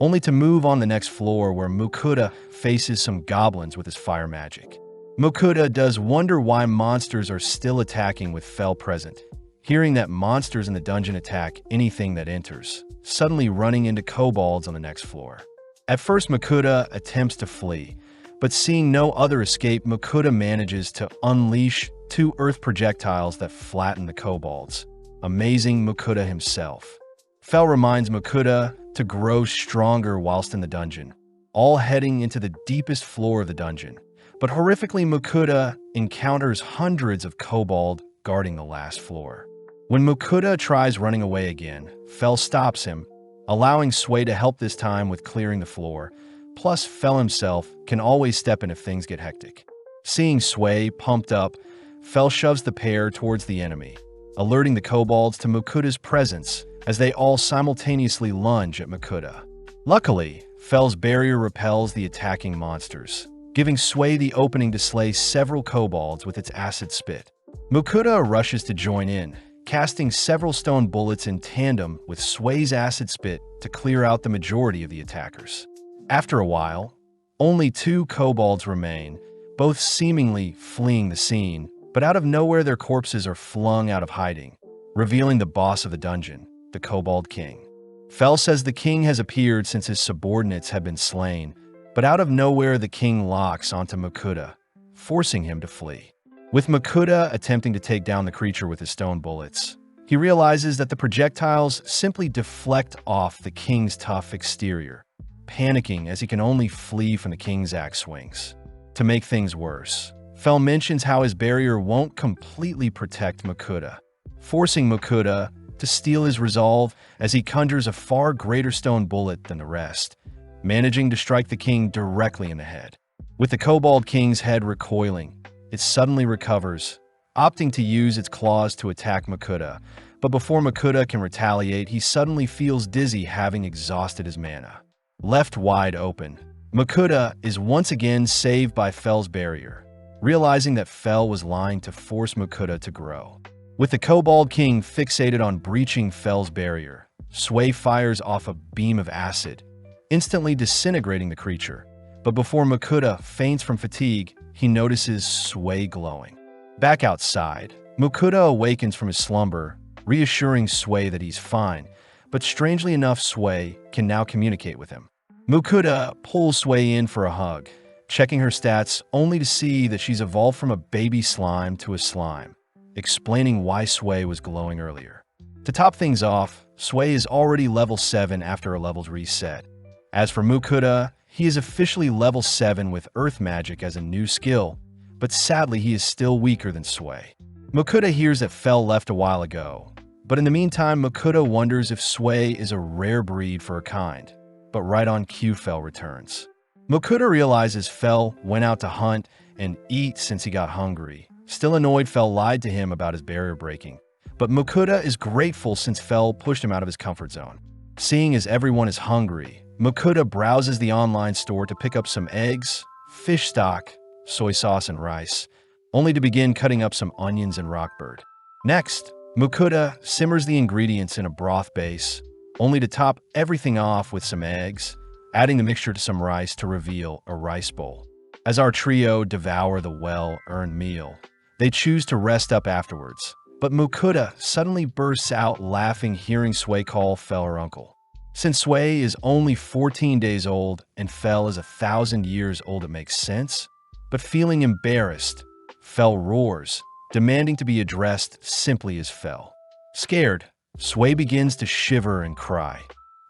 only to move on the next floor where Mukuta faces some goblins with his fire magic. Mukuta does wonder why monsters are still attacking with Fell present, hearing that monsters in the dungeon attack anything that enters, suddenly running into kobolds on the next floor. At first, Mukuta attempts to flee, but seeing no other escape, Mukuta manages to unleash 2 earth projectiles that flatten the kobolds, amazing Mukuta himself. Fell reminds Mukuta to grow stronger whilst in the dungeon, all heading into the deepest floor of the dungeon. But horrifically, Mukuta encounters hundreds of kobold guarding the last floor. When Mukuda tries running away again, Fel stops him, allowing Sway to help this time with clearing the floor. Plus, Fel himself can always step in if things get hectic. Seeing Sway pumped up, Fel shoves the pair towards the enemy, alerting the kobolds to Mukuda's presence as they all simultaneously lunge at Mukuda. Luckily, Fel's barrier repels the attacking monsters, giving Sway the opening to slay several kobolds with its acid spit. Mukuda rushes to join in, casting several stone bullets in tandem with Sway's acid spit to clear out the majority of the attackers. After a while, only 2 kobolds remain, both seemingly fleeing the scene, but out of nowhere their corpses are flung out of hiding, revealing the boss of the dungeon, the Kobold King. Fel says the king has appeared since his subordinates have been slain, but out of nowhere the king locks onto Mukuda, forcing him to flee. With Mukuda attempting to take down the creature with his stone bullets, he realizes that the projectiles simply deflect off the king's tough exterior, panicking as he can only flee from the king's axe swings. To make things worse, Fel mentions how his barrier won't completely protect Mukuda, forcing Mukuda to steal his resolve as he conjures a far greater stone bullet than the rest, managing to strike the king directly in the head. With the Kobold King's head recoiling, it suddenly recovers, opting to use its claws to attack Mukuda, but before Mukuda can retaliate, he suddenly feels dizzy, having exhausted his mana. Left wide open, Mukuda is once again saved by Fel's barrier, realizing that Fel was lying to force Mukuda to grow. With the Kobold King fixated on breaching Fel's barrier, Sway fires off a beam of acid, instantly disintegrating the creature. But before Mukuda faints from fatigue, he notices Sway glowing. Back outside, Mukuda awakens from his slumber, reassuring Sway that he's fine, but strangely enough, Sway can now communicate with him. Mukuda pulls Sway in for a hug, checking her stats only to see that she's evolved from a baby slime to a slime, explaining why Sway was glowing earlier. To top things off, Sway is already level 7 after her levels reset. As for Mukuda, he is officially level 7 with Earth Magic as a new skill, but sadly he is still weaker than Sway. Mukuda hears that Fel left a while ago, but in the meantime Mukuda wonders if Sway is a rare breed for her kind, but right on cue Fel returns. Mukuda realizes Fel went out to hunt and eat since he got hungry. Still annoyed, Fel lied to him about his barrier breaking, but Mukuda is grateful since Fel pushed him out of his comfort zone. Seeing as everyone is hungry, Mukuda browses the online store to pick up some eggs, fish stock, soy sauce, and rice, only to begin cutting up some onions and rockbird. Next, Mukuda simmers the ingredients in a broth base, only to top everything off with some eggs, adding the mixture to some rice to reveal a rice bowl. As our trio devour the well-earned meal, they choose to rest up afterwards, but Mukuda suddenly bursts out laughing hearing Sway call Fel her uncle. Since Sway is only 14 days old and Fel is 1,000 years old, it makes sense, but feeling embarrassed, Fel roars, demanding to be addressed simply as Fel. Scared, Sway begins to shiver and cry,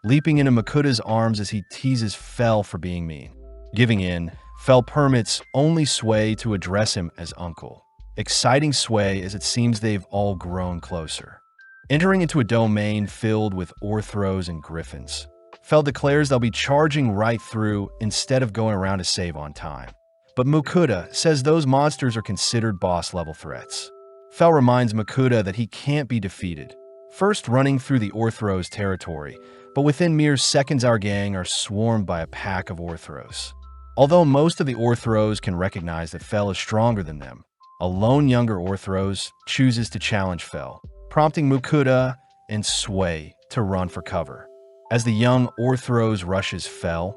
leaping into Mukuda's arms as he teases Fel for being mean. Giving in, Fel permits only Sway to address him as uncle, exciting Sway as it seems they've all grown closer. Entering into a domain filled with orthros and griffins, Fel declares they'll be charging right through instead of going around to save on time. But Mukuda says those monsters are considered boss-level threats. Fel reminds Mukuda that he can't be defeated, first running through the orthros territory, but within mere seconds our gang are swarmed by a pack of orthros. Although most of the orthros can recognize that Fel is stronger than them, a lone younger orthros chooses to challenge Fel, prompting Mukuda and Sway to run for cover. As the young orthros rushes Fel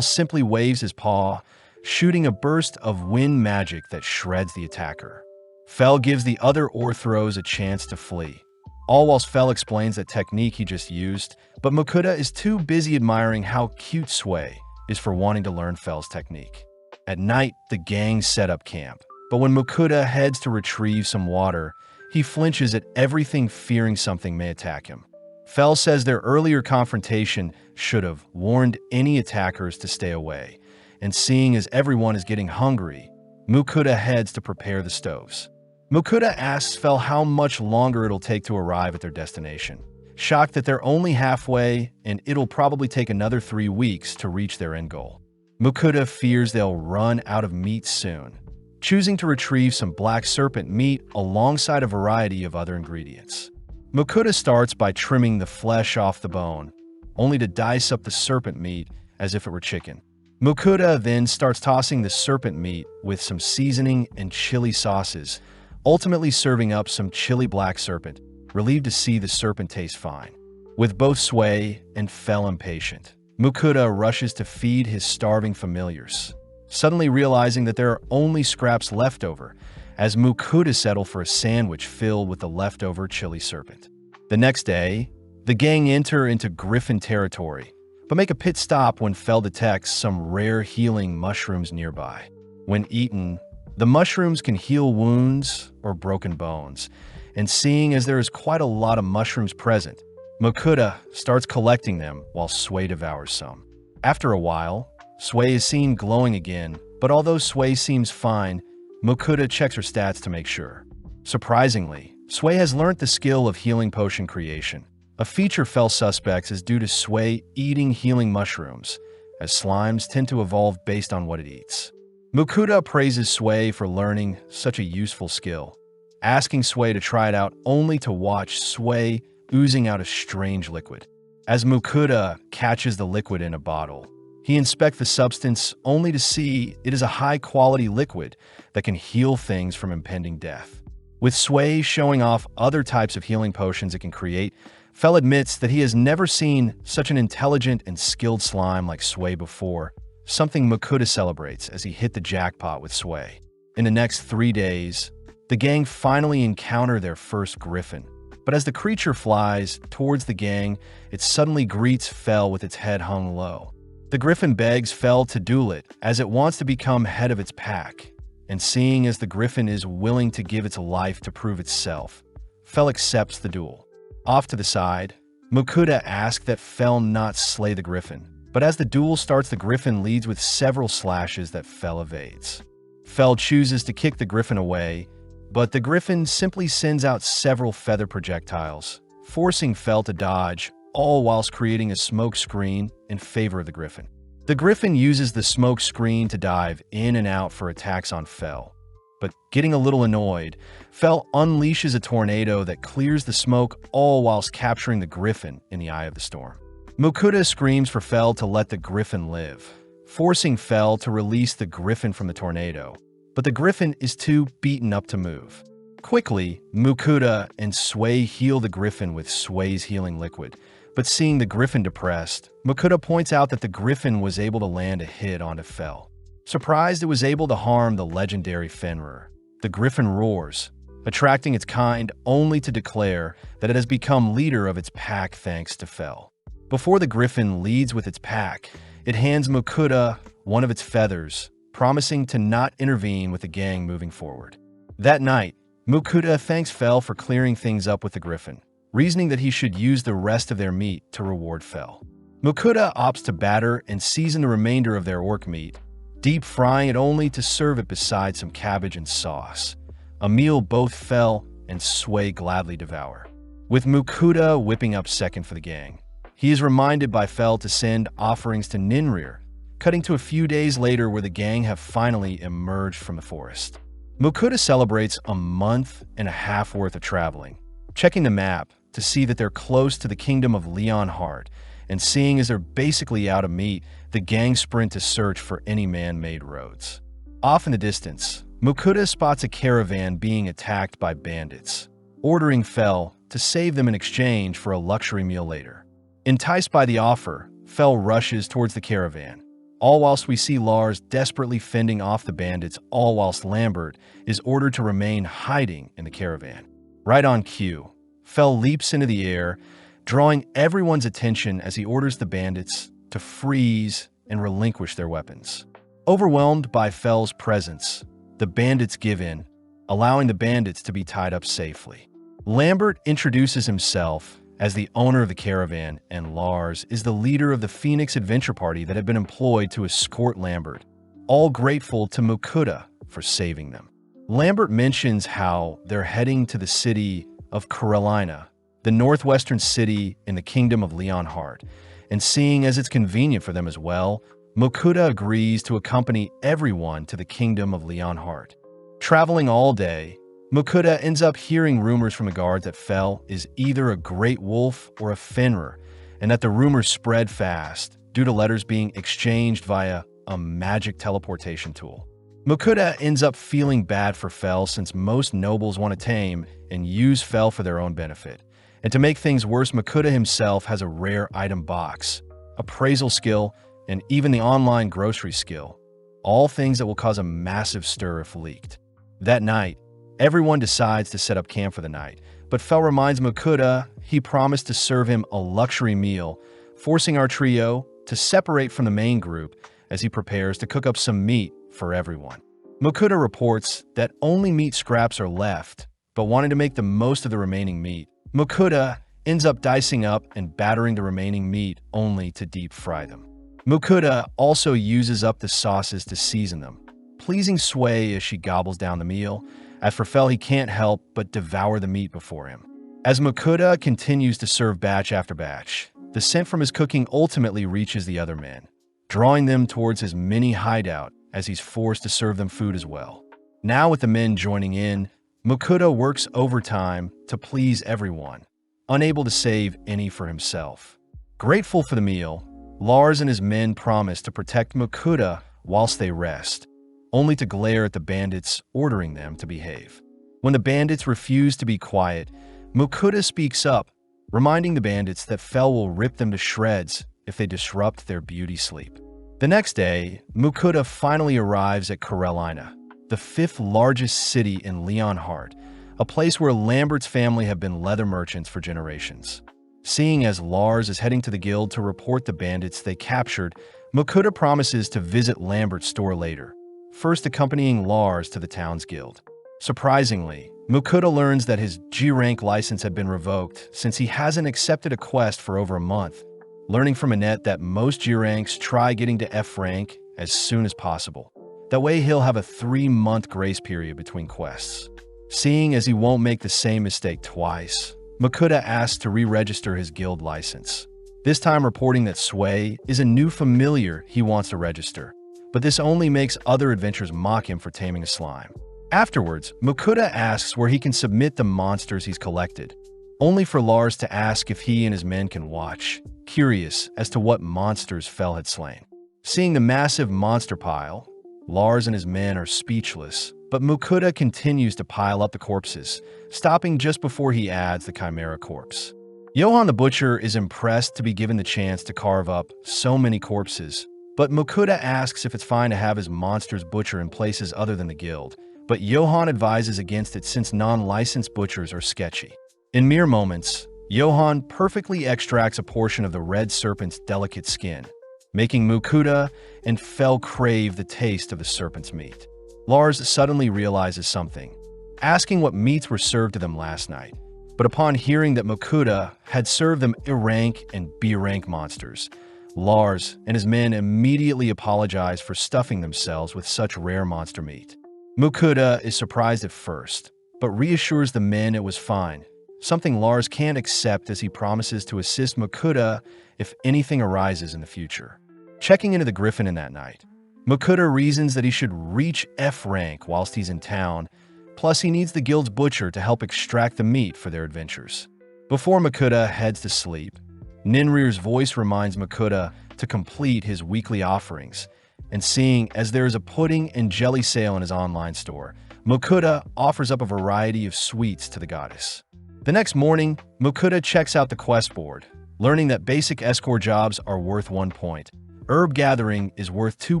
simply waves his paw, shooting a burst of wind magic that shreds the attacker. Fel gives the other orthros a chance to flee, all whilst Fel explains that technique he just used, but Mukuda is too busy admiring how cute Sway is for wanting to learn Fel's technique. At night, the gang set up camp, but when Mukuda heads to retrieve some water, he flinches at everything, fearing something may attack him. Fel says their earlier confrontation should have warned any attackers to stay away, and seeing as everyone is getting hungry, Mukuda heads to prepare the stoves. Mukuda asks Fel how much longer it'll take to arrive at their destination, shocked that they're only halfway and it'll probably take another 3 weeks to reach their end goal. Mukuda fears they'll run out of meat soon, choosing to retrieve some black serpent meat alongside a variety of other ingredients. Mukuda starts by trimming the flesh off the bone, only to dice up the serpent meat as if it were chicken. Mukuda then starts tossing the serpent meat with some seasoning and chili sauces, ultimately serving up some chili black serpent, relieved to see the serpent taste fine. With both Sway and Fel impatient, Mukuda rushes to feed his starving familiars, suddenly realizing that there are only scraps left over, as Mukuda settle for a sandwich filled with the leftover chili serpent. The next day, the gang enter into Griffin territory, but make a pit stop when Fel detects some rare healing mushrooms nearby. When eaten, the mushrooms can heal wounds or broken bones, and seeing as there is quite a lot of mushrooms present, Mukuda starts collecting them while Sway devours some. After a while, Sway is seen glowing again, but although Sway seems fine, Mukuda checks her stats to make sure. Surprisingly, Sway has learnt the skill of healing potion creation. A feature Fel suspects is due to Sway eating healing mushrooms, as slimes tend to evolve based on what it eats. Mukuda praises Sway for learning such a useful skill, asking Sway to try it out only to watch Sway oozing out a strange liquid. As Mukuda catches the liquid in a bottle, he inspects the substance only to see it is a high-quality liquid that can heal things from impending death. With Sway showing off other types of healing potions it can create, Fel admits that he has never seen such an intelligent and skilled slime like Sway before, something Mukuda celebrates as he hit the jackpot with Sway. In the next 3 days, the gang finally encounter their first griffin, but as the creature flies towards the gang, it suddenly greets Fel with its head hung low. The griffin begs Fel to duel it, as it wants to become head of its pack, and seeing as the griffin is willing to give its life to prove itself, Fel accepts the duel. Off to the side, Mukuda asks that Fel not slay the griffin, but as the duel starts, the griffin leads with several slashes that Fel evades. Fel chooses to kick the griffin away, but the griffin simply sends out several feather projectiles, forcing Fel to dodge, all whilst creating a smoke screen in favor of the griffin. The griffin uses the smoke screen to dive in and out for attacks on Fel, but getting a little annoyed, Fel unleashes a tornado that clears the smoke, all whilst capturing the griffin in the eye of the storm. Mukuda screams for Fel to let the griffin live, forcing Fel to release the griffin from the tornado, but the griffin is too beaten up to move. Quickly, Mukuda and Sway heal the griffin with Sway's healing liquid, but seeing the griffin depressed, Mukuda points out that the griffin was able to land a hit onto Fel. Surprised it was able to harm the legendary Fenrir, the griffin roars, attracting its kind only to declare that it has become leader of its pack thanks to Fel. Before the griffin leads with its pack, it hands Mukuda one of its feathers, promising to not intervene with the gang moving forward. That night, Mukuda thanks Fel for clearing things up with the griffin, reasoning that he should use the rest of their meat to reward Fel. Mukuda opts to batter and season the remainder of their orc meat, deep frying it only to serve it beside some cabbage and sauce, a meal both Fel and Sway gladly devour. With Mukuda whipping up second for the gang, he is reminded by Fel to send offerings to Ninrir, cutting to a few days later where the gang have finally emerged from the forest. Mukuda celebrates a month and a half worth of traveling, checking the map to see that they're close to the kingdom of Leonhardt, and seeing as they're basically out of meat, the gang sprint to search for any man-made roads. Off in the distance, Mukuda spots a caravan being attacked by bandits, ordering Fel to save them in exchange for a luxury meal later. Enticed by the offer, Fel rushes towards the caravan, all whilst we see Lars desperately fending off the bandits, all whilst Lambert is ordered to remain hiding in the caravan. Right on cue, Fel leaps into the air, drawing everyone's attention as he orders the bandits to freeze and relinquish their weapons. Overwhelmed by Fel's presence, the bandits give in, allowing the bandits to be tied up safely. Lambert introduces himself as the owner of the caravan, and Lars is the leader of the Phoenix Adventure Party that had been employed to escort Lambert, all grateful to Mukuda for saving them. Lambert mentions how they're heading to the city of Carolina, the northwestern city in the kingdom of Leonhardt, and seeing as it's convenient for them as well, Mokuda agrees to accompany everyone to the kingdom of Leonhardt. Traveling all day, Mokuda ends up hearing rumors from the guards that Fell is either a great wolf or a Fenrir, and that the rumors spread fast due to letters being exchanged via a magic teleportation tool. Mokuda ends up feeling bad for Fell since most nobles want to tame and use Fell for their own benefit. And to make things worse, Mokuda himself has a rare item box, appraisal skill, and even the online grocery skill, all things that will cause a massive stir if leaked. That night, everyone decides to set up camp for the night, but Fell reminds Mokuda he promised to serve him a luxury meal, forcing our trio to separate from the main group as he prepares to cook up some meat for everyone. Mokuda reports that only meat scraps are left, but wanting to make the most of the remaining meat, Mokuda ends up dicing up and battering the remaining meat only to deep fry them. Mokuda also uses up the sauces to season them, pleasing Sway as she gobbles down the meal. As for Fell, he can't help but devour the meat before him. As Mokuda continues to serve batch after batch, the scent from his cooking ultimately reaches the other men, drawing them towards his mini hideout as he's forced to serve them food as well. Now with the men joining in, Mokuda works overtime to please everyone, unable to save any for himself. Grateful for the meal, Lars and his men promise to protect Mokuda whilst they rest, only to glare at the bandits, ordering them to behave. When the bandits refuse to be quiet, Mokuda speaks up, reminding the bandits that Fell will rip them to shreds if they disrupt their beauty sleep. The next day, Mokuda finally arrives at Carolina, the 5th largest city in Leonhardt, a place where Lambert's family have been leather merchants for generations. Seeing as Lars is heading to the guild to report the bandits they captured, Mokuda promises to visit Lambert's store later, first accompanying Lars to the town's guild. Surprisingly, Mokuda learns that his G-rank license had been revoked since he hasn't accepted a quest for over a month, learning from Annette that most G-ranks try getting to F rank as soon as possible. That way he'll have a 3-month grace period between quests. Seeing as he won't make the same mistake twice, Mokuda asks to re-register his guild license, this time reporting that Sway is a new familiar he wants to register, but this only makes other adventurers mock him for taming a slime. Afterwards, Mokuda asks where he can submit the monsters he's collected, only for Lars to ask if he and his men can watch, curious as to what monsters Fell had slain. Seeing the massive monster pile, Lars and his men are speechless, but Mokuda continues to pile up the corpses, stopping just before he adds the Chimera corpse. Johan the Butcher is impressed to be given the chance to carve up so many corpses, but Mokuda asks if it's fine to have his monsters butcher in places other than the guild, but Johan advises against it since non-licensed butchers are sketchy. In mere moments, Johan perfectly extracts a portion of the red serpent's delicate skin, making Mokuda and Fell crave the taste of the serpent's meat. Lars suddenly realizes something, asking what meats were served to them last night. But upon hearing that Mokuda had served them A-rank and B-rank monsters, Lars and his men immediately apologize for stuffing themselves with such rare monster meat. Mokuda is surprised at first, but reassures the men it was fine, something Lars can't accept as he promises to assist Mokuda if anything arises in the future. Checking into the Griffin in that night, Mokuda reasons that he should reach F rank whilst he's in town, plus he needs the guild's butcher to help extract the meat for their adventures. Before Mokuda heads to sleep, Ninrir's voice reminds Mokuda to complete his weekly offerings, and seeing as there is a pudding and jelly sale in his online store, Mokuda offers up a variety of sweets to the goddess. The next morning, Mokuda checks out the quest board, learning that basic escort jobs are worth 1 point, herb gathering is worth 2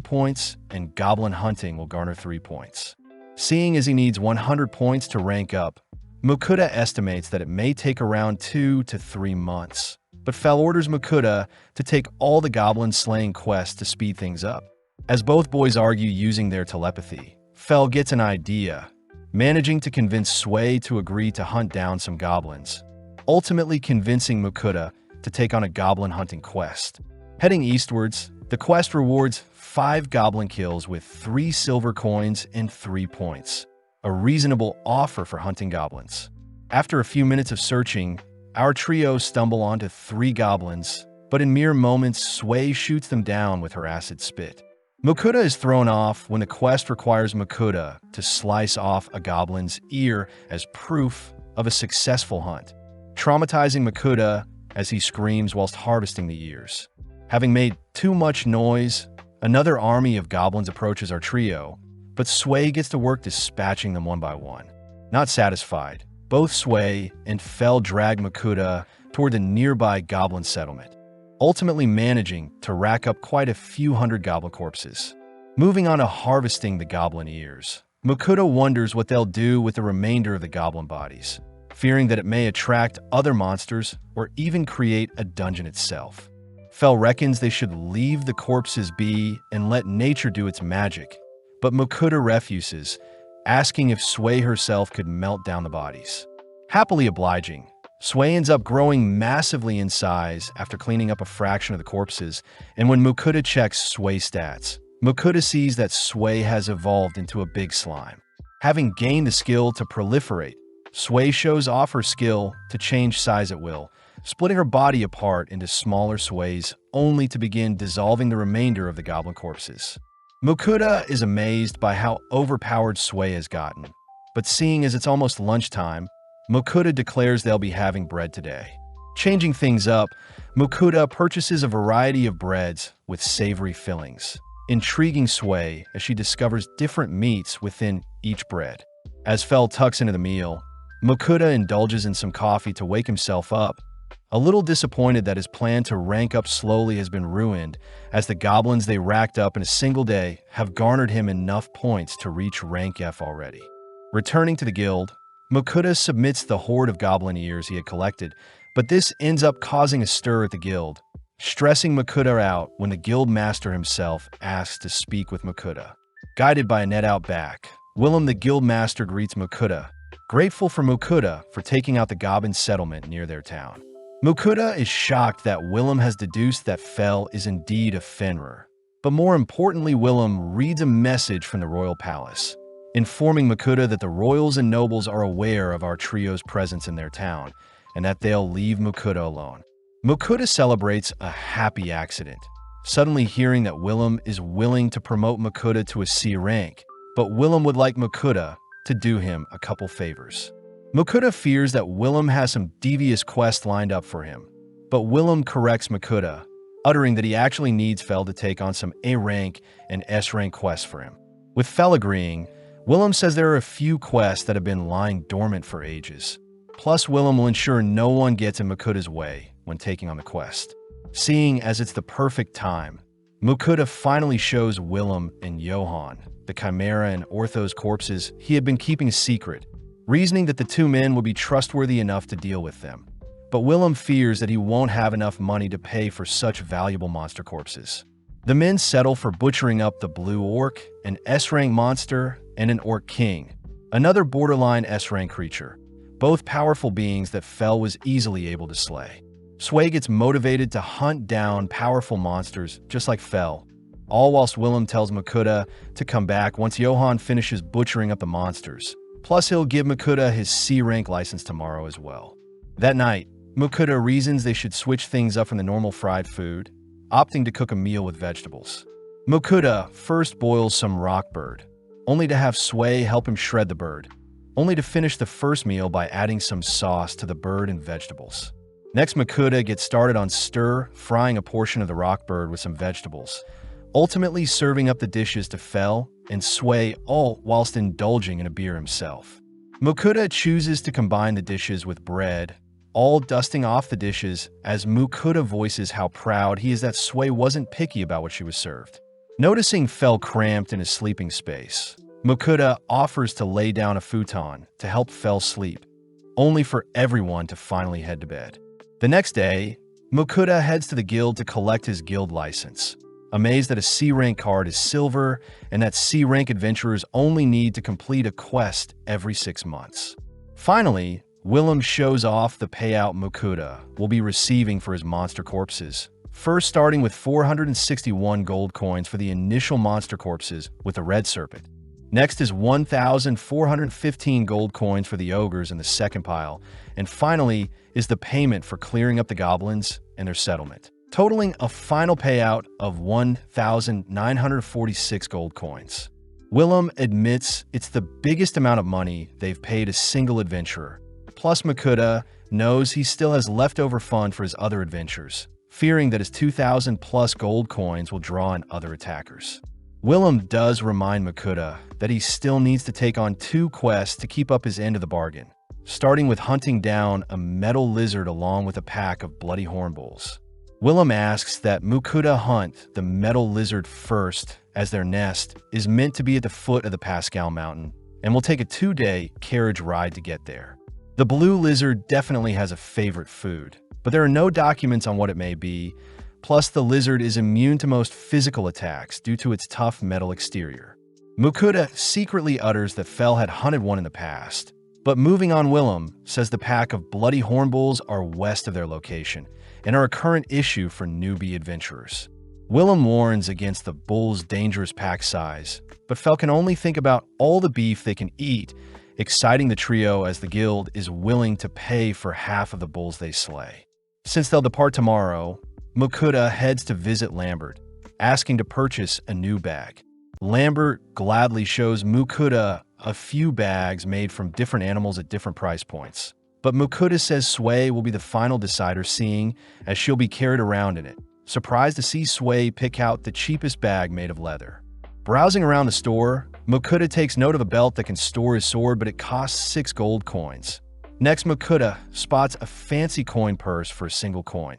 points, and goblin hunting will garner 3 points. Seeing as he needs 100 points to rank up, Mokuda estimates that it may take around 2 to 3 months, but Fell orders Mokuda to take all the goblin slaying quests to speed things up. As both boys argue using their telepathy, Fell gets an idea, managing to convince Sway to agree to hunt down some goblins, ultimately convincing Mokuda to take on a goblin hunting quest. Heading eastwards, the quest rewards 5 goblin kills with 3 silver coins and 3 points. a reasonable offer for hunting goblins. After a few minutes of searching, our trio stumble onto 3 goblins, but in mere moments, Sui shoots them down with her acid spit. Mukuta is thrown off when the quest requires Mukuta to slice off a goblin's ear as proof of a successful hunt, traumatizing Mukuta as he screams whilst harvesting the ears. Having made too much noise, another army of goblins approaches our trio, but Sui gets to work dispatching them one by one. Not satisfied, both Sui and Fel drag Mukuta toward the nearby goblin settlement, ultimately managing to rack up quite a few hundred goblin corpses. Moving on to harvesting the goblin ears, Mukuta wonders what they'll do with the remainder of the goblin bodies, fearing that it may attract other monsters or even create a dungeon itself. Fel reckons they should leave the corpses be and let nature do its magic, but Mukuta refuses, asking if Sui herself could melt down the bodies. Happily obliging, Sui ends up growing massively in size after cleaning up a fraction of the corpses, and when Mukuta checks Sui's stats, Mukuta sees that Sui has evolved into a big slime. Having gained the skill to proliferate, Sui shows off her skill to change size at will, splitting her body apart into smaller Suis only to begin dissolving the remainder of the goblin corpses. Mukuta is amazed by how overpowered Sui has gotten, but seeing as it's almost lunchtime, Mukuta declares they'll be having bread today. Changing things up, Mukuta purchases a variety of breads with savory fillings, intriguing Sui as she discovers different meats within each bread. As Fel tucks into the meal, Mukuta indulges in some coffee to wake himself up, a little disappointed that his plan to rank up slowly has been ruined, as the goblins they racked up in a single day have garnered him enough points to reach rank F already. Returning to the guild, Mukuta submits the horde of goblin ears he had collected, but this ends up causing a stir at the guild, stressing Mukuta out when the guild master himself asks to speak with Mukuta. Guided by a net out back, Willem the guild master greets Mukuta, grateful for Mukuta for taking out the goblin settlement near their town. Mukuta is shocked that Willem has deduced that Fel is indeed a Fenrir, but more importantly, Willem reads a message from the royal palace, informing Mukuta that the royals and nobles are aware of our trio's presence in their town, and that they'll leave Mukuta alone. Mukuta celebrates a happy accident, suddenly hearing that Willem is willing to promote Mukuta to a C rank, but Willem would like Mukuta to do him a couple favors. Mukuta fears that Willem has some devious quest lined up for him, but Willem corrects Mukuta, uttering that he actually needs Fel to take on some A rank and S rank quests for him. With Fel agreeing, Willem says there are a few quests that have been lying dormant for ages. Plus, Willem will ensure no one gets in Mukuta's way when taking on the quest. Seeing as it's the perfect time, Mukuta finally shows Willem and Johan the Chimera and Ortho's corpses he had been keeping secret, reasoning that the 2 men would be trustworthy enough to deal with them. But Willem fears that he won't have enough money to pay for such valuable monster corpses. The men settle for butchering up the Blue Orc, an S-rank monster, and an Orc King, another borderline S-rank creature, both powerful beings that Fel was easily able to slay. Sui gets motivated to hunt down powerful monsters just like Fel, all whilst Willem tells Mukuta to come back once Johan finishes butchering up the monsters. Plus, he'll give Mukuta his C-rank license tomorrow as well. That night, Mukuta reasons they should switch things up from the normal fried food, opting to cook a meal with vegetables. Mukuta first boils some rock bird, only to have Sui help him shred the bird, only to finish the first meal by adding some sauce to the bird and vegetables. Next, Mukuta gets started on stir-frying a portion of the rock bird with some vegetables, ultimately serving up the dishes to Fel and Sui, all whilst indulging in a beer himself. Mukuta chooses to combine the dishes with bread, all dusting off the dishes as Mukuta voices how proud he is that Sui wasn't picky about what she was served. Noticing Fel cramped in his sleeping space, Mukuta offers to lay down a futon to help Fel sleep, only for everyone to finally head to bed. The next day, Mukuta heads to the guild to collect his guild license, amazed that a C-rank card is silver and that C-rank adventurers only need to complete a quest every 6 months. Finally, Willem shows off the payout Mukuta will be receiving for his monster corpses, first starting with 461 gold coins for the initial monster corpses with the red serpent. Next is 1,415 gold coins for the ogres in the second pile, and finally is the payment for clearing up the goblins and their settlement, totaling a final payout of 1,946 gold coins. Willem admits it's the biggest amount of money they've paid a single adventurer. Plus, Makuta knows he still has leftover fund for his other adventures, fearing that his 2,000 plus gold coins will draw in other attackers. Willem does remind Makuta that he still needs to take on 2 quests to keep up his end of the bargain, starting with hunting down a metal lizard along with a pack of bloody hornbulls. Willem asks that Makuta hunt the metal lizard first, as their nest is meant to be at the foot of the Pascal Mountain and will take a 2-day carriage ride to get there. The blue lizard definitely has a favorite food, but there are no documents on what it may be. Plus, the lizard is immune to most physical attacks due to its tough metal exterior. Makuta secretly utters that Fel had hunted one in the past, but moving on, Willem says the pack of bloody hornbulls are west of their location and are a current issue for newbie adventurers. Willem warns against the bull's dangerous pack size, but Fel can only think about all the beef they can eat, exciting the trio as the guild is willing to pay for half of the bulls they slay. Since they'll depart tomorrow, Makuta heads to visit Lambert, asking to purchase a new bag. Lambert gladly shows Makuta a few bags made from different animals at different price points. But Makuta says Sway will be the final decider, seeing as she'll be carried around in it. Surprised to see Sway pick out the cheapest bag made of leather. Browsing around the store, Makuta takes note of a belt that can store his sword, but it costs 6 gold coins. Next, Makuta spots a fancy coin purse for a single coin,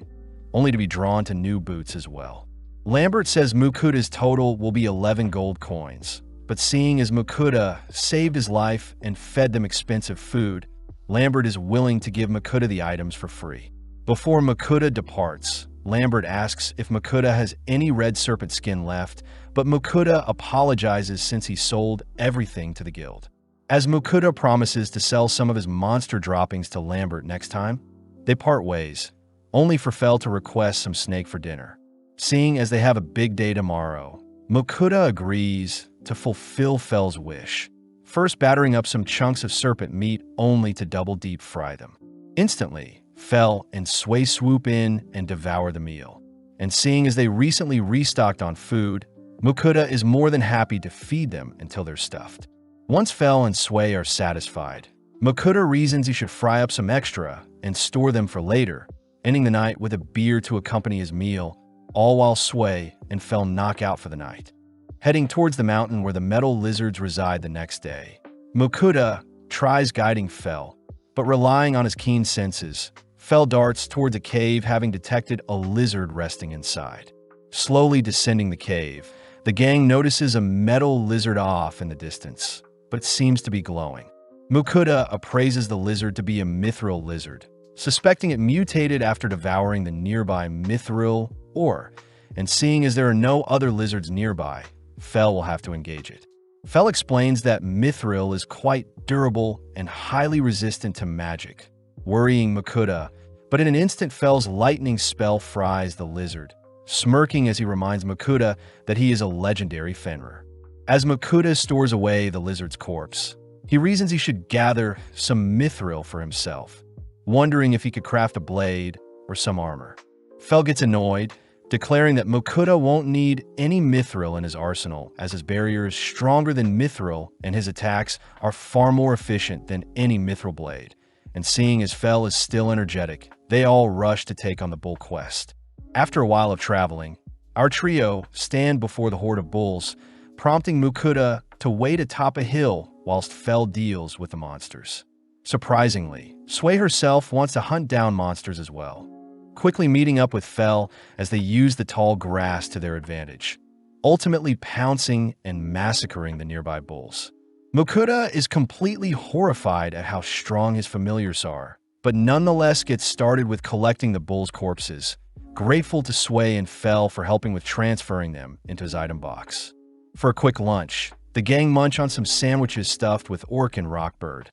only to be drawn to new boots as well. Lambert says Makuta's total will be 11 gold coins, but seeing as Makuta saved his life and fed them expensive food, Lambert is willing to give Makuta the items for free. Before Makuta departs, Lambert asks if Makuta has any red serpent skin left, but Makuta apologizes since he sold everything to the guild. As Makuta promises to sell some of his monster droppings to Lambert next time, they part ways, only for Fel to request some snake for dinner. Seeing as they have a big day tomorrow, Makuta agrees to fulfill Fel's wish, first battering up some chunks of serpent meat only to double deep fry them. Instantly, Fel and Sway swoop in and devour the meal. And seeing as they recently restocked on food, Makuta is more than happy to feed them until they're stuffed. Once Fel and Sway are satisfied, Makuta reasons he should fry up some extra and store them for later, ending the night with a beer to accompany his meal, all while Sway and Fel knock out for the night. Heading towards the mountain where the metal lizards reside the next day, Makuta tries guiding Fel, but relying on his keen senses, Fel darts towards a cave, having detected a lizard resting inside. Slowly descending the cave, the gang notices a metal lizard off in the distance, but it seems to be glowing. Makuta appraises the lizard to be a mithril lizard, suspecting it mutated after devouring the nearby mithril ore, and seeing as there are no other lizards nearby, Fel will have to engage it. Fel explains that mithril is quite durable and highly resistant to magic, worrying Makuta, but in an instant Fel's lightning spell fries the lizard, smirking as he reminds Makuta that he is a legendary Fenrir. As Makuta stores away the lizard's corpse, he reasons he should gather some mithril for himself, wondering if he could craft a blade or some armor. Fel gets annoyed, declaring that Makuta won't need any mithril in his arsenal, as his barrier is stronger than mithril and his attacks are far more efficient than any mithril blade. And seeing as Fel is still energetic, they all rush to take on the bull quest. After a while of traveling, our trio stand before the horde of bulls, prompting Makuta to wait atop a hill whilst Fel deals with the monsters. Surprisingly, Sway herself wants to hunt down monsters as well, quickly meeting up with Fel as they use the tall grass to their advantage, ultimately pouncing and massacring the nearby bulls. Makuta is completely horrified at how strong his familiars are, but nonetheless gets started with collecting the bulls' corpses, grateful to Sway and Fel for helping with transferring them into his item box. For a quick lunch, the gang munch on some sandwiches stuffed with orc and rockbird,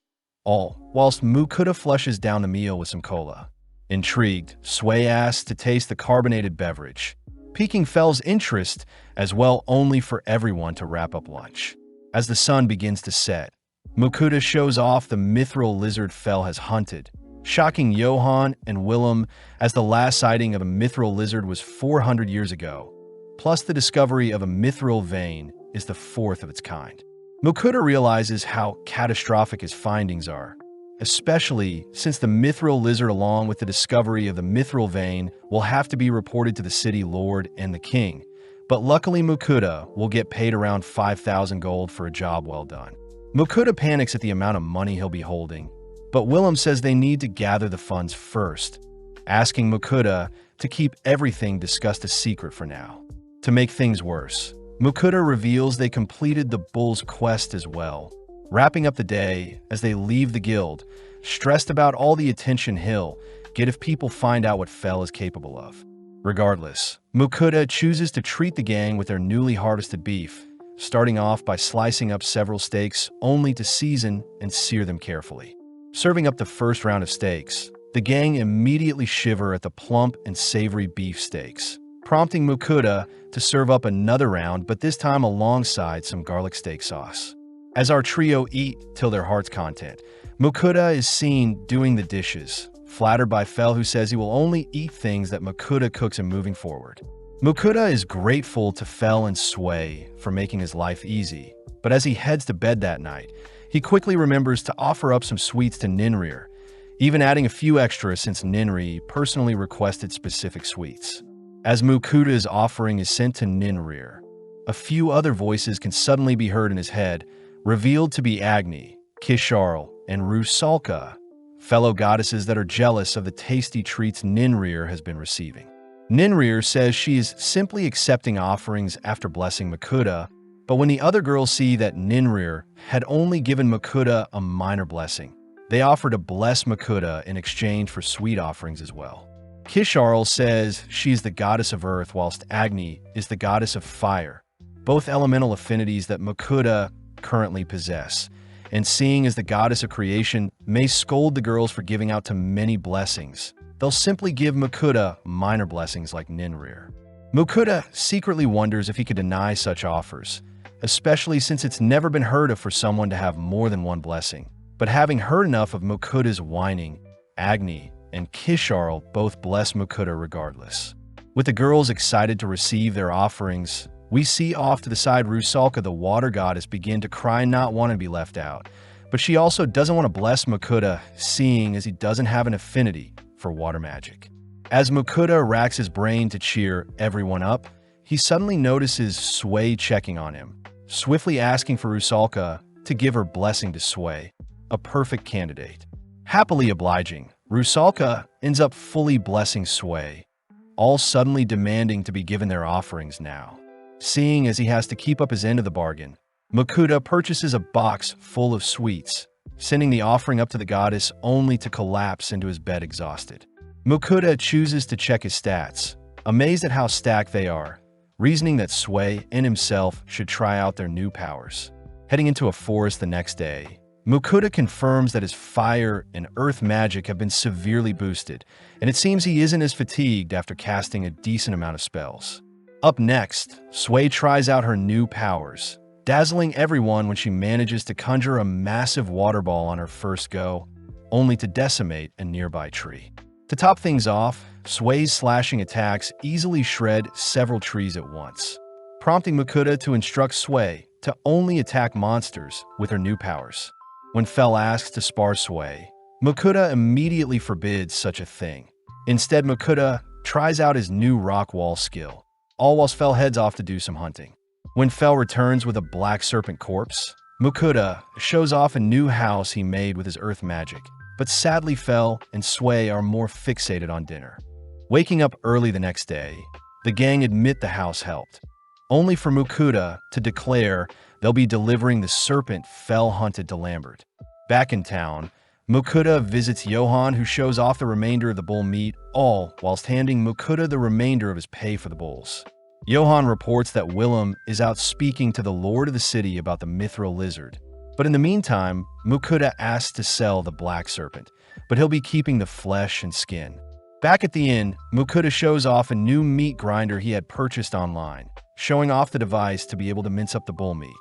all whilst Makuta flushes down the meal with some cola. Intrigued, Sway asks to taste the carbonated beverage, piquing Fel's interest as well, only for everyone to wrap up lunch. As the sun begins to set, Mukuta shows off the mithril lizard Fel has hunted, shocking Johan and Willem as the last sighting of a mithril lizard was 400 years ago, plus the discovery of a mithril vein is the fourth of its kind. Mukuta realizes how catastrophic his findings are, especially since the mithril lizard along with the discovery of the mithril vein will have to be reported to the city lord and the king, but luckily Mukuta will get paid around 5,000 gold for a job well done. Mukuta panics at the amount of money he'll be holding, but Willem says they need to gather the funds first, asking Mukuta to keep everything discussed a secret for now. To make things worse, Mukuta reveals they completed the bull's quest as well, wrapping up the day as they leave the guild, stressed about all the attention he'll get if people find out what Fel is capable of. Regardless, Mukuta chooses to treat the gang with their newly harvested beef, starting off by slicing up several steaks only to season and sear them carefully. Serving up the first round of steaks, the gang immediately shiver at the plump and savory beef steaks, prompting Mukuta to serve up another round, but this time alongside some garlic steak sauce. As our trio eat till their heart's content, Mukuta is seen doing the dishes, flattered by Fel, who says he will only eat things that Mukuta cooks him moving forward. Mukuta is grateful to Fel and Sway for making his life easy, but as he heads to bed that night, he quickly remembers to offer up some sweets to Ninrir, even adding a few extras since Ninri personally requested specific sweets. As Mukuta's offering is sent to Ninrir, a few other voices can suddenly be heard in his head, revealed to be Agni, Kisharl, and Rusalka, fellow goddesses that are jealous of the tasty treats Ninrir has been receiving. Ninrir says she is simply accepting offerings after blessing Mukuta, but when the other girls see that Ninrir had only given Mukuta a minor blessing, they offer to bless Mukuta in exchange for sweet offerings as well. Kisharl says she is the goddess of earth whilst Agni is the goddess of fire, both elemental affinities that Mukuta currently possess, and seeing as the goddess of creation may scold the girls for giving out to many blessings, they'll simply give Mukuta minor blessings like Ninrir. Mukuta secretly wonders if he could deny such offers, especially since it's never been heard of for someone to have more than one blessing. But having heard enough of Mukuta's whining, Agni and Kisharl both bless Mukuta regardless. With the girls excited to receive their offerings, we see off to the side Rusalka, the water goddess, begin to cry, not wanting to be left out. But she also doesn't want to bless Mukuta, seeing as he doesn't have an affinity for water magic. As Mukuta racks his brain to cheer everyone up, he suddenly notices Sway checking on him, swiftly asking for Rusalka to give her blessing to Sway, a perfect candidate. Happily obliging, Rusalka ends up fully blessing Sway, all suddenly demanding to be given their offerings now. Seeing as he has to keep up his end of the bargain, Mukuta purchases a box full of sweets, sending the offering up to the goddess only to collapse into his bed exhausted. Mukuta chooses to check his stats, amazed at how stacked they are, reasoning that Sway and himself should try out their new powers. Heading into a forest the next day, Mukuta confirms that his fire and earth magic have been severely boosted, and it seems he isn't as fatigued after casting a decent amount of spells. Up next, Sway tries out her new powers, dazzling everyone when she manages to conjure a massive water ball on her first go, only to decimate a nearby tree. To top things off, Sway's slashing attacks easily shred several trees at once, prompting Mukuta to instruct Sway to only attack monsters with her new powers. When Fel asks to spar Sway, Mukuta immediately forbids such a thing. Instead, Mukuta tries out his new rock wall skill, all whilst Fel heads off to do some hunting. When Fel returns with a black serpent corpse, Mukuta shows off a new house he made with his earth magic, but sadly Fel and Sway are more fixated on dinner. Waking up early the next day, the gang admit the house helped, only for Mukuta to declare they'll be delivering the serpent Fel hunted to Lambert. Back in town, Mukuta visits Johan, who shows off the remainder of the bull meat, all whilst handing Mukuta the remainder of his pay for the bulls. Johan reports that Willem is out speaking to the lord of the city about the mithril lizard, but in the meantime, Mukuta asks to sell the black serpent, but he'll be keeping the flesh and skin. Back at the inn, Mukuta shows off a new meat grinder he had purchased online, showing off the device to be able to mince up the bull meat.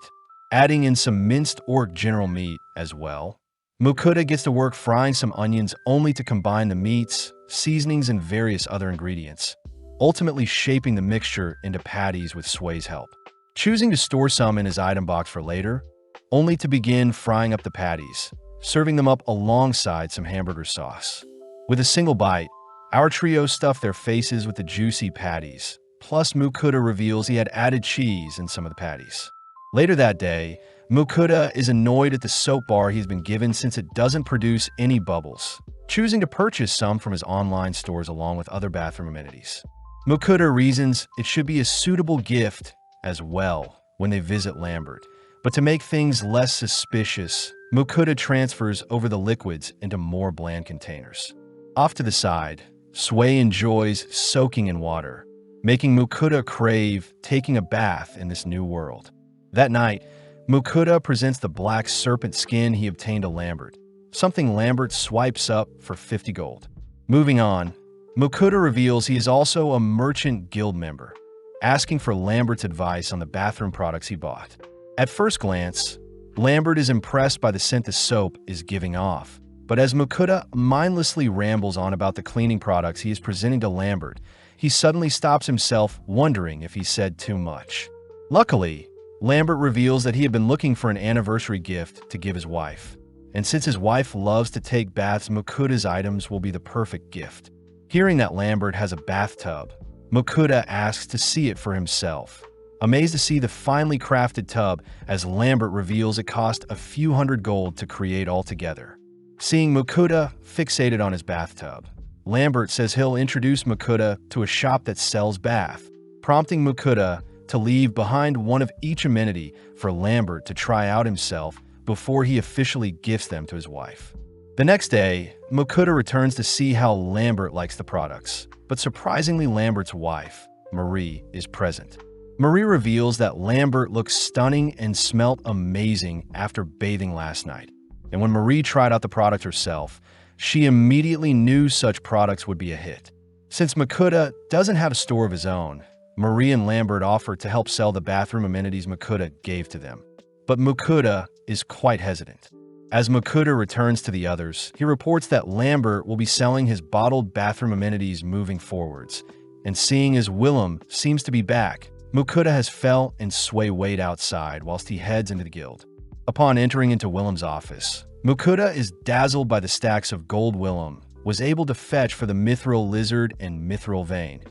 adding in some minced orc general meat as well. Mukuta gets to work frying some onions only to combine the meats, seasonings, and various other ingredients, ultimately shaping the mixture into patties with Sui's help. Choosing to store some in his item box for later, only to begin frying up the patties, serving them up alongside some hamburger sauce. With a single bite, our trio stuffed their faces with the juicy patties, plus Mukuta reveals he had added cheese in some of the patties. Later that day, Mukuta is annoyed at the soap bar he's been given since it doesn't produce any bubbles, choosing to purchase some from his online stores along with other bathroom amenities. Mukuta reasons it should be a suitable gift as well when they visit Lambert, but to make things less suspicious, Mukuta transfers over the liquids into more bland containers. Off to the side, Sui enjoys soaking in water, making Mukuta crave taking a bath in this new world. That night, Mukuta presents the black serpent skin he obtained to Lambert, something Lambert swipes up for 50 gold. Moving on, Mukuta reveals he is also a merchant guild member, asking for Lambert's advice on the bathroom products he bought. At first glance, Lambert is impressed by the scent the soap is giving off, but as Mukuta mindlessly rambles on about the cleaning products he is presenting to Lambert, he suddenly stops himself wondering if he said too much. Luckily, Lambert reveals that he had been looking for an anniversary gift to give his wife, and since his wife loves to take baths, Mukuta's items will be the perfect gift. Hearing that Lambert has a bathtub, Mukuta asks to see it for himself, amazed to see the finely crafted tub as Lambert reveals it cost a few hundred gold to create altogether. Seeing Mukuta fixated on his bathtub, Lambert says he'll introduce Mukuta to a shop that sells bath, prompting Mukuta to leave behind one of each amenity for Lambert to try out himself before he officially gifts them to his wife. The next day, Mukuta returns to see how Lambert likes the products, but surprisingly Lambert's wife, Marie, is present. Marie reveals that Lambert looks stunning and smelt amazing after bathing last night, and when Marie tried out the product herself, she immediately knew such products would be a hit. Since Mukuta doesn't have a store of his own, Marie and Lambert offered to help sell the bathroom amenities Mukuta gave to them, but Mukuta is quite hesitant. As Mukuta returns to the others, he reports that Lambert will be selling his bottled bathroom amenities moving forwards, and seeing as Willem seems to be back, Mukuta has fell and Sui wait outside whilst he heads into the guild. Upon entering into Willem's office, Mukuta is dazzled by the stacks of gold Willem was able to fetch for the mithril lizard and mithril vein,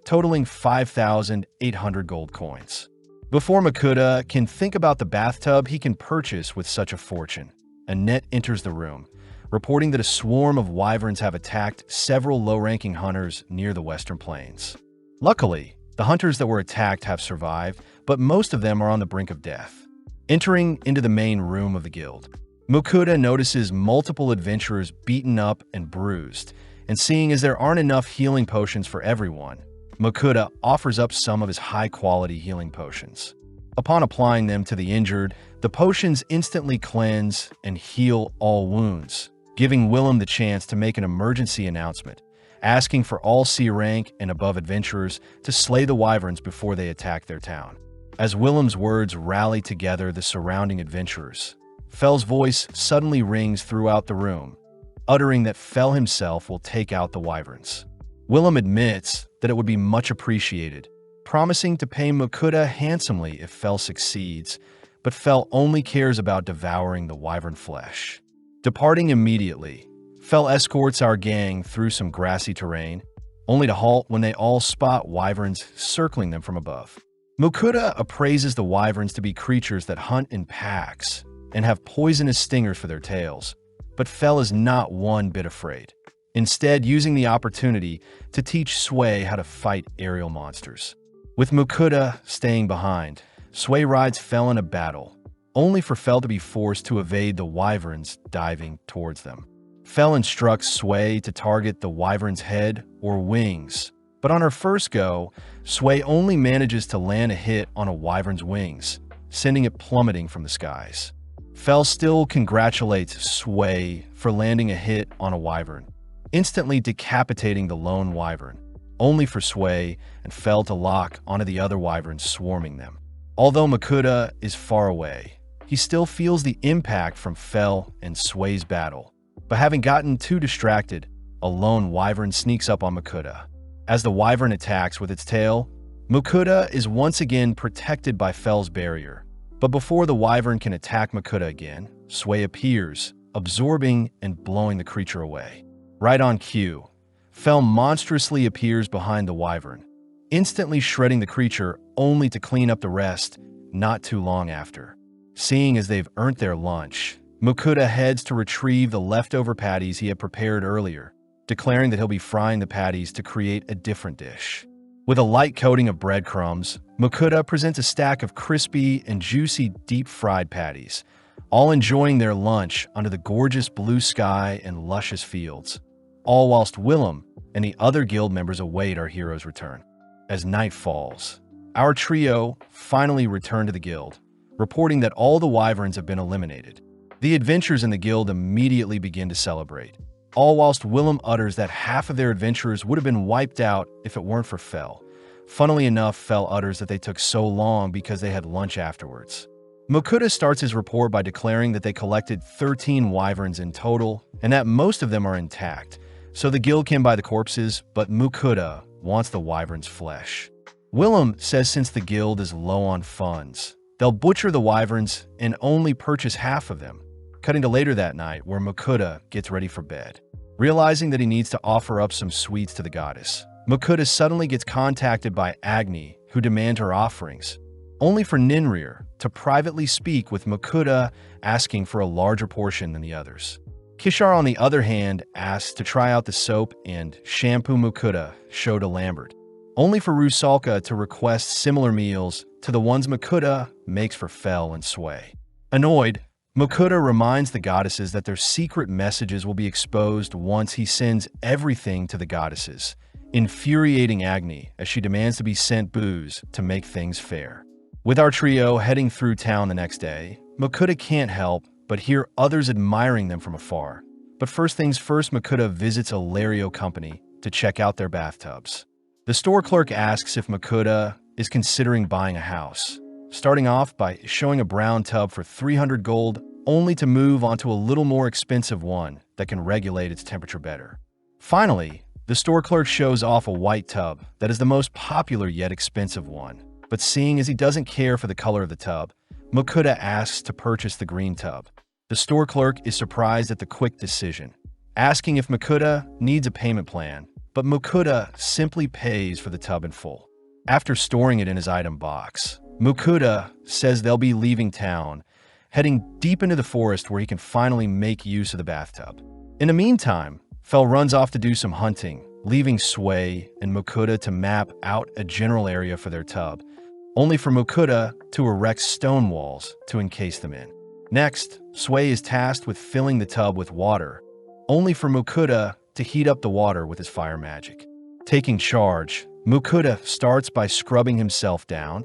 totaling 5,800 gold coins. Before Mukuta can think about the bathtub he can purchase with such a fortune, Annette enters the room, reporting that a swarm of wyverns have attacked several low-ranking hunters near the Western Plains. Luckily, the hunters that were attacked have survived, but most of them are on the brink of death. Entering into the main room of the guild, Mukuta notices multiple adventurers beaten up and bruised, and seeing as there aren't enough healing potions for everyone, Mukuta offers up some of his high-quality healing potions. Upon applying them to the injured, the potions instantly cleanse and heal all wounds, giving Willem the chance to make an emergency announcement, asking for all C rank and above adventurers to slay the wyverns before they attack their town. As Willem's words rally together the surrounding adventurers, Fell's voice suddenly rings throughout the room, uttering that Fell himself will take out the wyverns. Willem admits that it would be much appreciated, promising to pay Mukuta handsomely if Fell succeeds, but Fell only cares about devouring the wyvern flesh. Departing immediately, Fell escorts our gang through some grassy terrain, only to halt when they all spot wyverns circling them from above. Mukuta appraises the wyverns to be creatures that hunt in packs and have poisonous stingers for their tails, but Fell is not one bit afraid, instead using the opportunity to teach Sui how to fight aerial monsters. With Mukuta staying behind, Sui rides Fell in a battle, only for Fell to be forced to evade the wyverns diving towards them. Fell instructs Sui to target the wyvern's head or wings, but on her first go, Sui only manages to land a hit on a wyvern's wings, sending it plummeting from the skies. Fell still congratulates Sui for landing a hit on a wyvern, instantly decapitating the lone wyvern, only for Sui and Fell to lock onto the other wyverns swarming them. Although Mukuta is far away, he still feels the impact from Fel and Sway's battle. But having gotten too distracted, a lone wyvern sneaks up on Makuta. As the wyvern attacks with its tail, Makuta is once again protected by Fel's barrier. But before the wyvern can attack Makuta again, Sway appears, absorbing and blowing the creature away. Right on cue, Fel monstrously appears behind the wyvern, instantly shredding the creature only to clean up the rest not too long after. Seeing as they've earned their lunch, Makuta heads to retrieve the leftover patties he had prepared earlier, declaring that he'll be frying the patties to create a different dish. With a light coating of breadcrumbs, Makuta presents a stack of crispy and juicy deep-fried patties, all enjoying their lunch under the gorgeous blue sky and luscious fields, all whilst Willem and the other guild members await our hero's return. As night falls, our trio finally return to the guild, reporting that all the wyverns have been eliminated. The adventurers in the guild immediately begin to celebrate, all whilst Willem utters that half of their adventurers would have been wiped out if it weren't for Fel. Funnily enough, Fel utters that they took so long because they had lunch afterwards. Makuta starts his report by declaring that they collected 13 wyverns in total, and that most of them are intact, so the guild can buy the corpses, but Makuta wants the wyvern's flesh. Willem says since the guild is low on funds, they'll butcher the wyverns and only purchase half of them, cutting to later that night where Makuta gets ready for bed. Realizing that he needs to offer up some sweets to the goddess, Makuta suddenly gets contacted by Agni, who demand her offerings, only for Ninrir to privately speak with Makuta, asking for a larger portion than the others. Kishar, on the other hand, asks to try out the soap and shampoo Makuta showed to Lambert, only for Rusalka to request similar meals to the ones Makuta makes for Fel and Sway. Annoyed, Makuta reminds the goddesses that their secret messages will be exposed once he sends everything to the goddesses, infuriating Agni as she demands to be sent booze to make things fair. With our trio heading through town the next day, Makuta can't help but hear others admiring them from afar. But first things first, Makuta visits a Lario company to check out their bathtubs. The store clerk asks if Makuta is considering buying a house, starting off by showing a brown tub for 300 gold, only to move on to a little more expensive one that can regulate its temperature better. Finally, the store clerk shows off a white tub that is the most popular yet expensive one, but seeing as he doesn't care for the color of the tub, Makuta asks to purchase the green tub. The store clerk is surprised at the quick decision, asking if Makuta needs a payment plan, but Makuta simply pays for the tub in full. After storing it in his item box, Makuta says they'll be leaving town, heading deep into the forest where he can finally make use of the bathtub. In the meantime, Fel runs off to do some hunting, leaving Sway and Makuta to map out a general area for their tub, only for Makuta to erect stone walls to encase them in. Next, Sway is tasked with filling the tub with water, only for Makuta to heat up the water with his fire magic. Taking charge, Makuta starts by scrubbing himself down,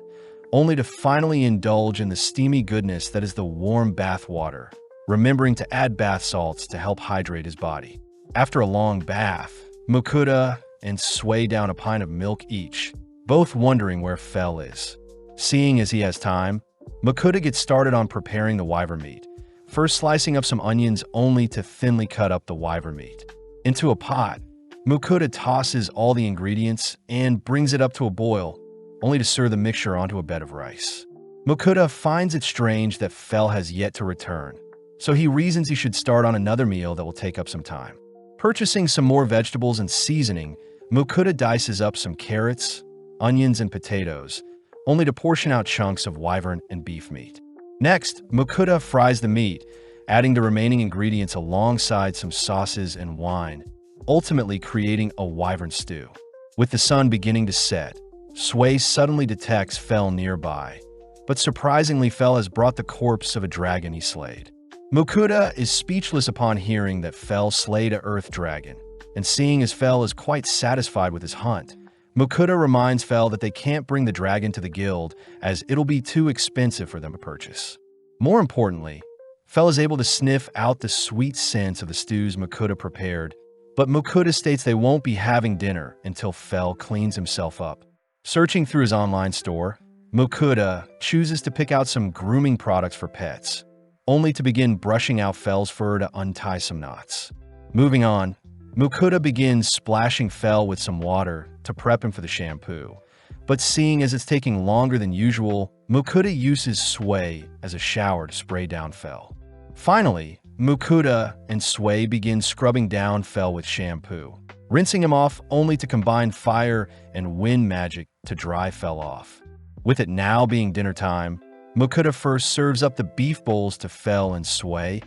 only to finally indulge in the steamy goodness that is the warm bath water, remembering to add bath salts to help hydrate his body. After a long bath, Makuta and Sway down a pint of milk each, both wondering where Fel is. Seeing as he has time, Makuta gets started on preparing the wyvern meat, first slicing up some onions only to thinly cut up the wyvern meat. Into a pot, Makuta tosses all the ingredients and brings it up to a boil, only to serve the mixture onto a bed of rice. Makuta finds it strange that Fel has yet to return, so he reasons he should start on another meal that will take up some time. Purchasing some more vegetables and seasoning, Makuta dices up some carrots, onions, and potatoes, only to portion out chunks of wyvern and beef meat. Next, Makuta fries the meat, adding the remaining ingredients alongside some sauces and wine, ultimately creating a wyvern stew. With the sun beginning to set, Sway suddenly detects Fel nearby, but surprisingly Fel has brought the corpse of a dragon he slayed. Makuta is speechless upon hearing that Fel slayed a earth dragon, and seeing as Fel is quite satisfied with his hunt, Makuta reminds Fel that they can't bring the dragon to the guild as it'll be too expensive for them to purchase. More importantly, Fel is able to sniff out the sweet scents of the stews Makuta prepared, but Makuta states they won't be having dinner until Fel cleans himself up. Searching through his online store, Mukuda chooses to pick out some grooming products for pets, only to begin brushing out Fell's fur to untie some knots. Moving on, Mukuda begins splashing Fell with some water to prep him for the shampoo. But seeing as it's taking longer than usual, Mukuda uses Sway as a shower to spray down Fell. Finally, Mukuda and Sway begin scrubbing down Fell with shampoo, rinsing him off only to combine fire and wind magic to dry Fell off. With it now being dinner time, Mukuda first serves up the beef bowls to Fell and Sway,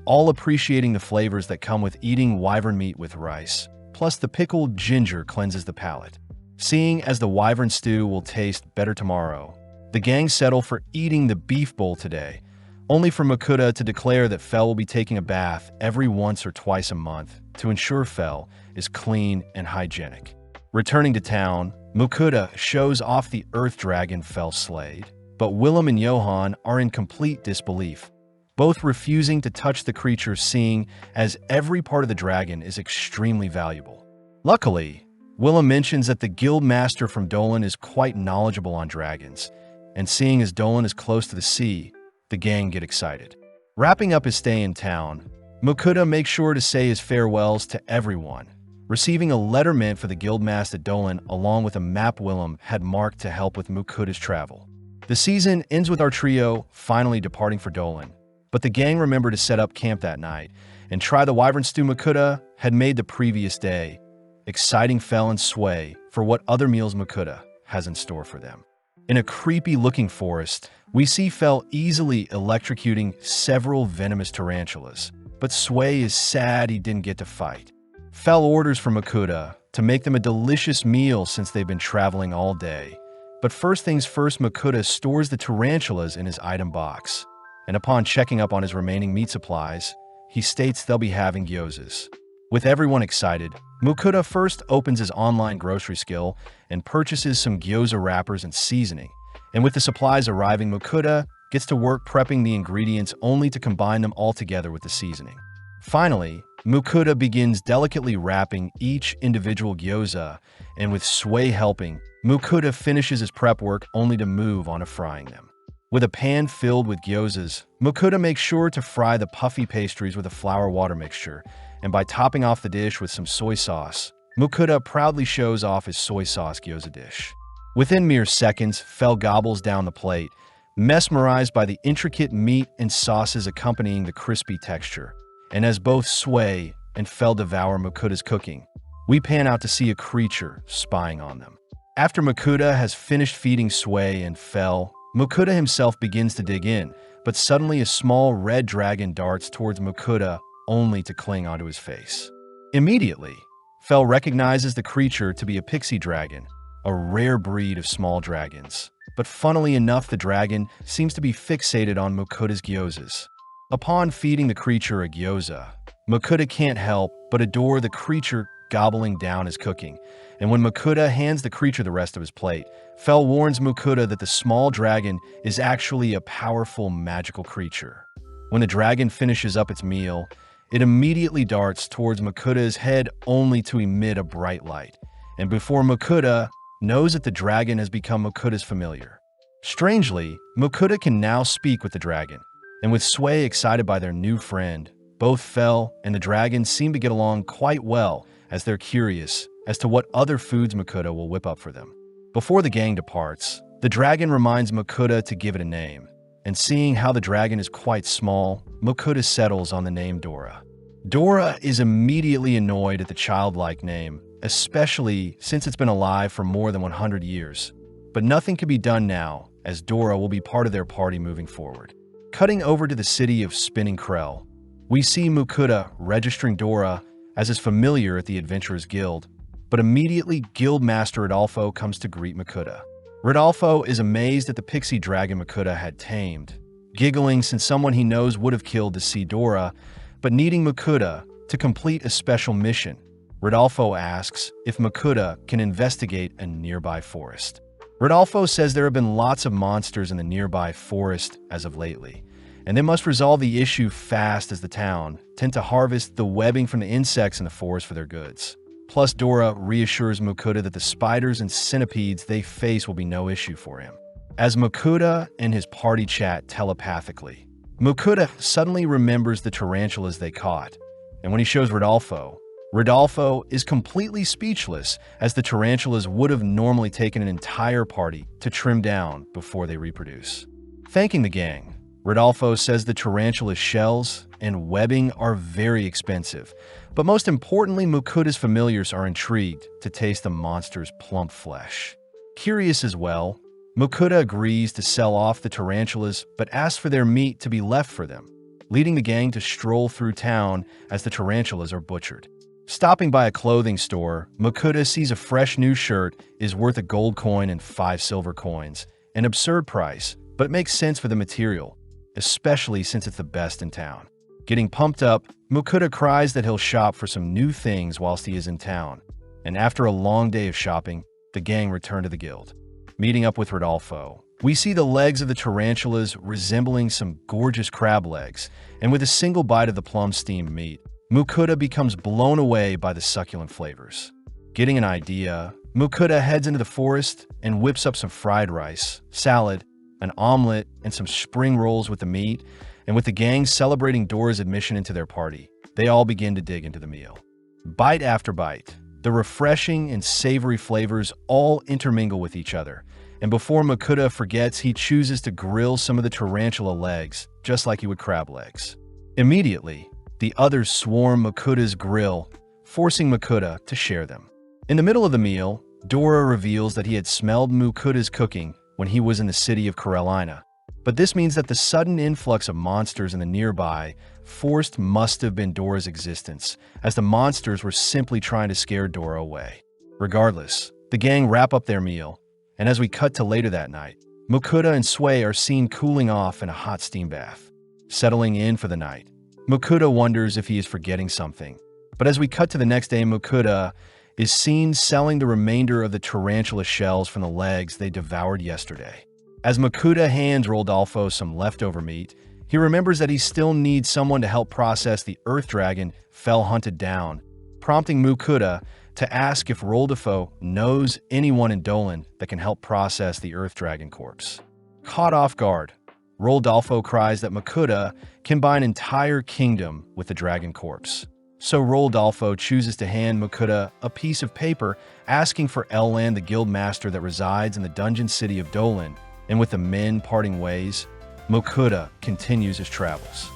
all appreciating the flavors that come with eating wyvern meat with rice, plus the pickled ginger cleanses the palate. Seeing as the wyvern stew will taste better tomorrow, the gang settle for eating the beef bowl today, only for Mukuda to declare that Fell will be taking a bath every once or twice a month to ensure Fell is clean and hygienic. Returning to town, Mukuda shows off the earth dragon Fell slayed, but Willem and Johan are in complete disbelief, both refusing to touch the creature, seeing as every part of the dragon is extremely valuable. Luckily, Willem mentions that the guild master from Dolan is quite knowledgeable on dragons, and seeing as Dolan is close to the sea, the gang get excited. Wrapping up his stay in town, Mukuda makes sure to say his farewells to everyone, receiving a letter meant for the guildmaster at Dolan along with a map Willem had marked to help with Mukuda's travel. The season ends with our trio finally departing for Dolan, but the gang remember to set up camp that night and try the wyvern stew Mukuda had made the previous day, exciting Fell and Sway for what other meals Mukuda has in store for them. In a creepy-looking forest, we see Fell easily electrocuting several venomous tarantulas, but Sway is sad he didn't get to fight. Fell orders for Mukuda to make them a delicious meal since they've been traveling all day. But first things first, Mukuda stores the tarantulas in his item box, and upon checking up on his remaining meat supplies, he states they'll be having gyozas. With everyone excited, Mukuda first opens his online grocery skill and purchases some gyoza wrappers and seasoning, and with the supplies arriving, Mukuda gets to work prepping the ingredients only to combine them all together with the seasoning. Finally, Mukuda begins delicately wrapping each individual gyoza, and with Sway helping, Mukuda finishes his prep work only to move on to frying them. With a pan filled with gyozas, Mukuda makes sure to fry the puffy pastries with a flour water mixture, and by topping off the dish with some soy sauce, Mukuda proudly shows off his soy sauce gyoza dish. Within mere seconds, Fell gobbles down the plate, mesmerized by the intricate meat and sauces accompanying the crispy texture. And as both Sway and Fell devour Mukuda's cooking, we pan out to see a creature spying on them. After Mukuda has finished feeding Sway and Fell, Mukuda himself begins to dig in, but suddenly a small red dragon darts towards Mukuda only to cling onto his face. Immediately, Fell recognizes the creature to be a pixie dragon, a rare breed of small dragons. But funnily enough, the dragon seems to be fixated on Mukuda's gyozas. Upon feeding the creature a gyoza, Mukuda can't help but adore the creature gobbling down his cooking, and when Mukuda hands the creature the rest of his plate, Fell warns Mukuda that the small dragon is actually a powerful magical creature. When the dragon finishes up its meal, it immediately darts towards Mukuda's head only to emit a bright light, and before Mukuda knows that the dragon has become Mukuda's familiar. Strangely, Mukuda can now speak with the dragon, and with Sway excited by their new friend, both Fell and the dragon seem to get along quite well as they're curious as to what other foods Mukuda will whip up for them. Before the gang departs, the dragon reminds Mukuda to give it a name, and seeing how the dragon is quite small, Mukuda settles on the name Dora. Dora is immediately annoyed at the childlike name, especially since it's been alive for more than 100 years. But nothing can be done now, as Dora will be part of their party moving forward. Cutting over to the city of Spinning Krell, we see Mukuda registering Dora as his familiar at the Adventurers Guild, but immediately Guildmaster Rodolfo comes to greet Mukuda. Rodolfo is amazed at the pixie dragon Mukuda had tamed, giggling since someone he knows would have killed to see Dora, but needing Mukuda to complete a special mission. Rodolfo asks if Mukuda can investigate a nearby forest. Rodolfo says there have been lots of monsters in the nearby forest as of lately, and they must resolve the issue fast as the town tend to harvest the webbing from the insects in the forest for their goods. Plus, Dora reassures Mukuda that the spiders and centipedes they face will be no issue for him. as Makuta and his party chat telepathically. Makuta suddenly remembers the tarantulas they caught, and when he shows Rodolfo, Rodolfo is completely speechless, as the tarantulas would have normally taken an entire party to trim down before they reproduce. Thanking the gang, Rodolfo says the tarantula's shells and webbing are very expensive, but most importantly, Makuta's familiars are intrigued to taste the monster's plump flesh. Curious as well, Makuta agrees to sell off the tarantulas but asks for their meat to be left for them, leading the gang to stroll through town as the tarantulas are butchered. Stopping by a clothing store, Makuta sees a fresh new shirt is worth a gold coin and 5 silver coins, an absurd price, but it makes sense for the material, especially since it's the best in town. Getting pumped up, Makuta cries that he'll shop for some new things whilst he is in town, and after a long day of shopping, the gang return to the guild. Meeting up with Rodolfo, we see the legs of the tarantulas resembling some gorgeous crab legs, and with a single bite of the plum steamed meat, Makuta becomes blown away by the succulent flavors. Getting an idea, Makuta heads into the forest and whips up some fried rice, salad, an omelet, and some spring rolls with the meat, and with the gang celebrating Dora's admission into their party, they all begin to dig into the meal. Bite after bite, the refreshing and savory flavors all intermingle with each other, and before Makuta forgets, he chooses to grill some of the tarantula legs, just like he would crab legs. Immediately, the others swarm Makuta's grill, forcing Makuta to share them. In the middle of the meal, Dora reveals that he had smelled Makuta's cooking when he was in the city of Carolina, but this means that the sudden influx of monsters in the nearby forest must have been Dora's existence, as the monsters were simply trying to scare Dora away. Regardless, the gang wrap up their meal, and as we cut to later that night, Makuta and Sway are seen cooling off in a hot steam bath. Settling in for the night, Makuta wonders if he is forgetting something, but as we cut to the next day, Makuta is seen selling the remainder of the tarantula shells from the legs they devoured yesterday. As Makuta hands Rodolfo some leftover meat, he remembers that he still needs someone to help process the earth dragon Fell hunted down, prompting Makuta to ask if Rodolfo knows anyone in Dolan that can help process the earth dragon corpse. Caught off guard, Rodolfo cries that Makuta can buy an entire kingdom with the dragon corpse. So Rodolfo chooses to hand Makuta a piece of paper asking for Elland, the guild master that resides in the dungeon city of Dolan, and with the men parting ways, Makuta continues his travels.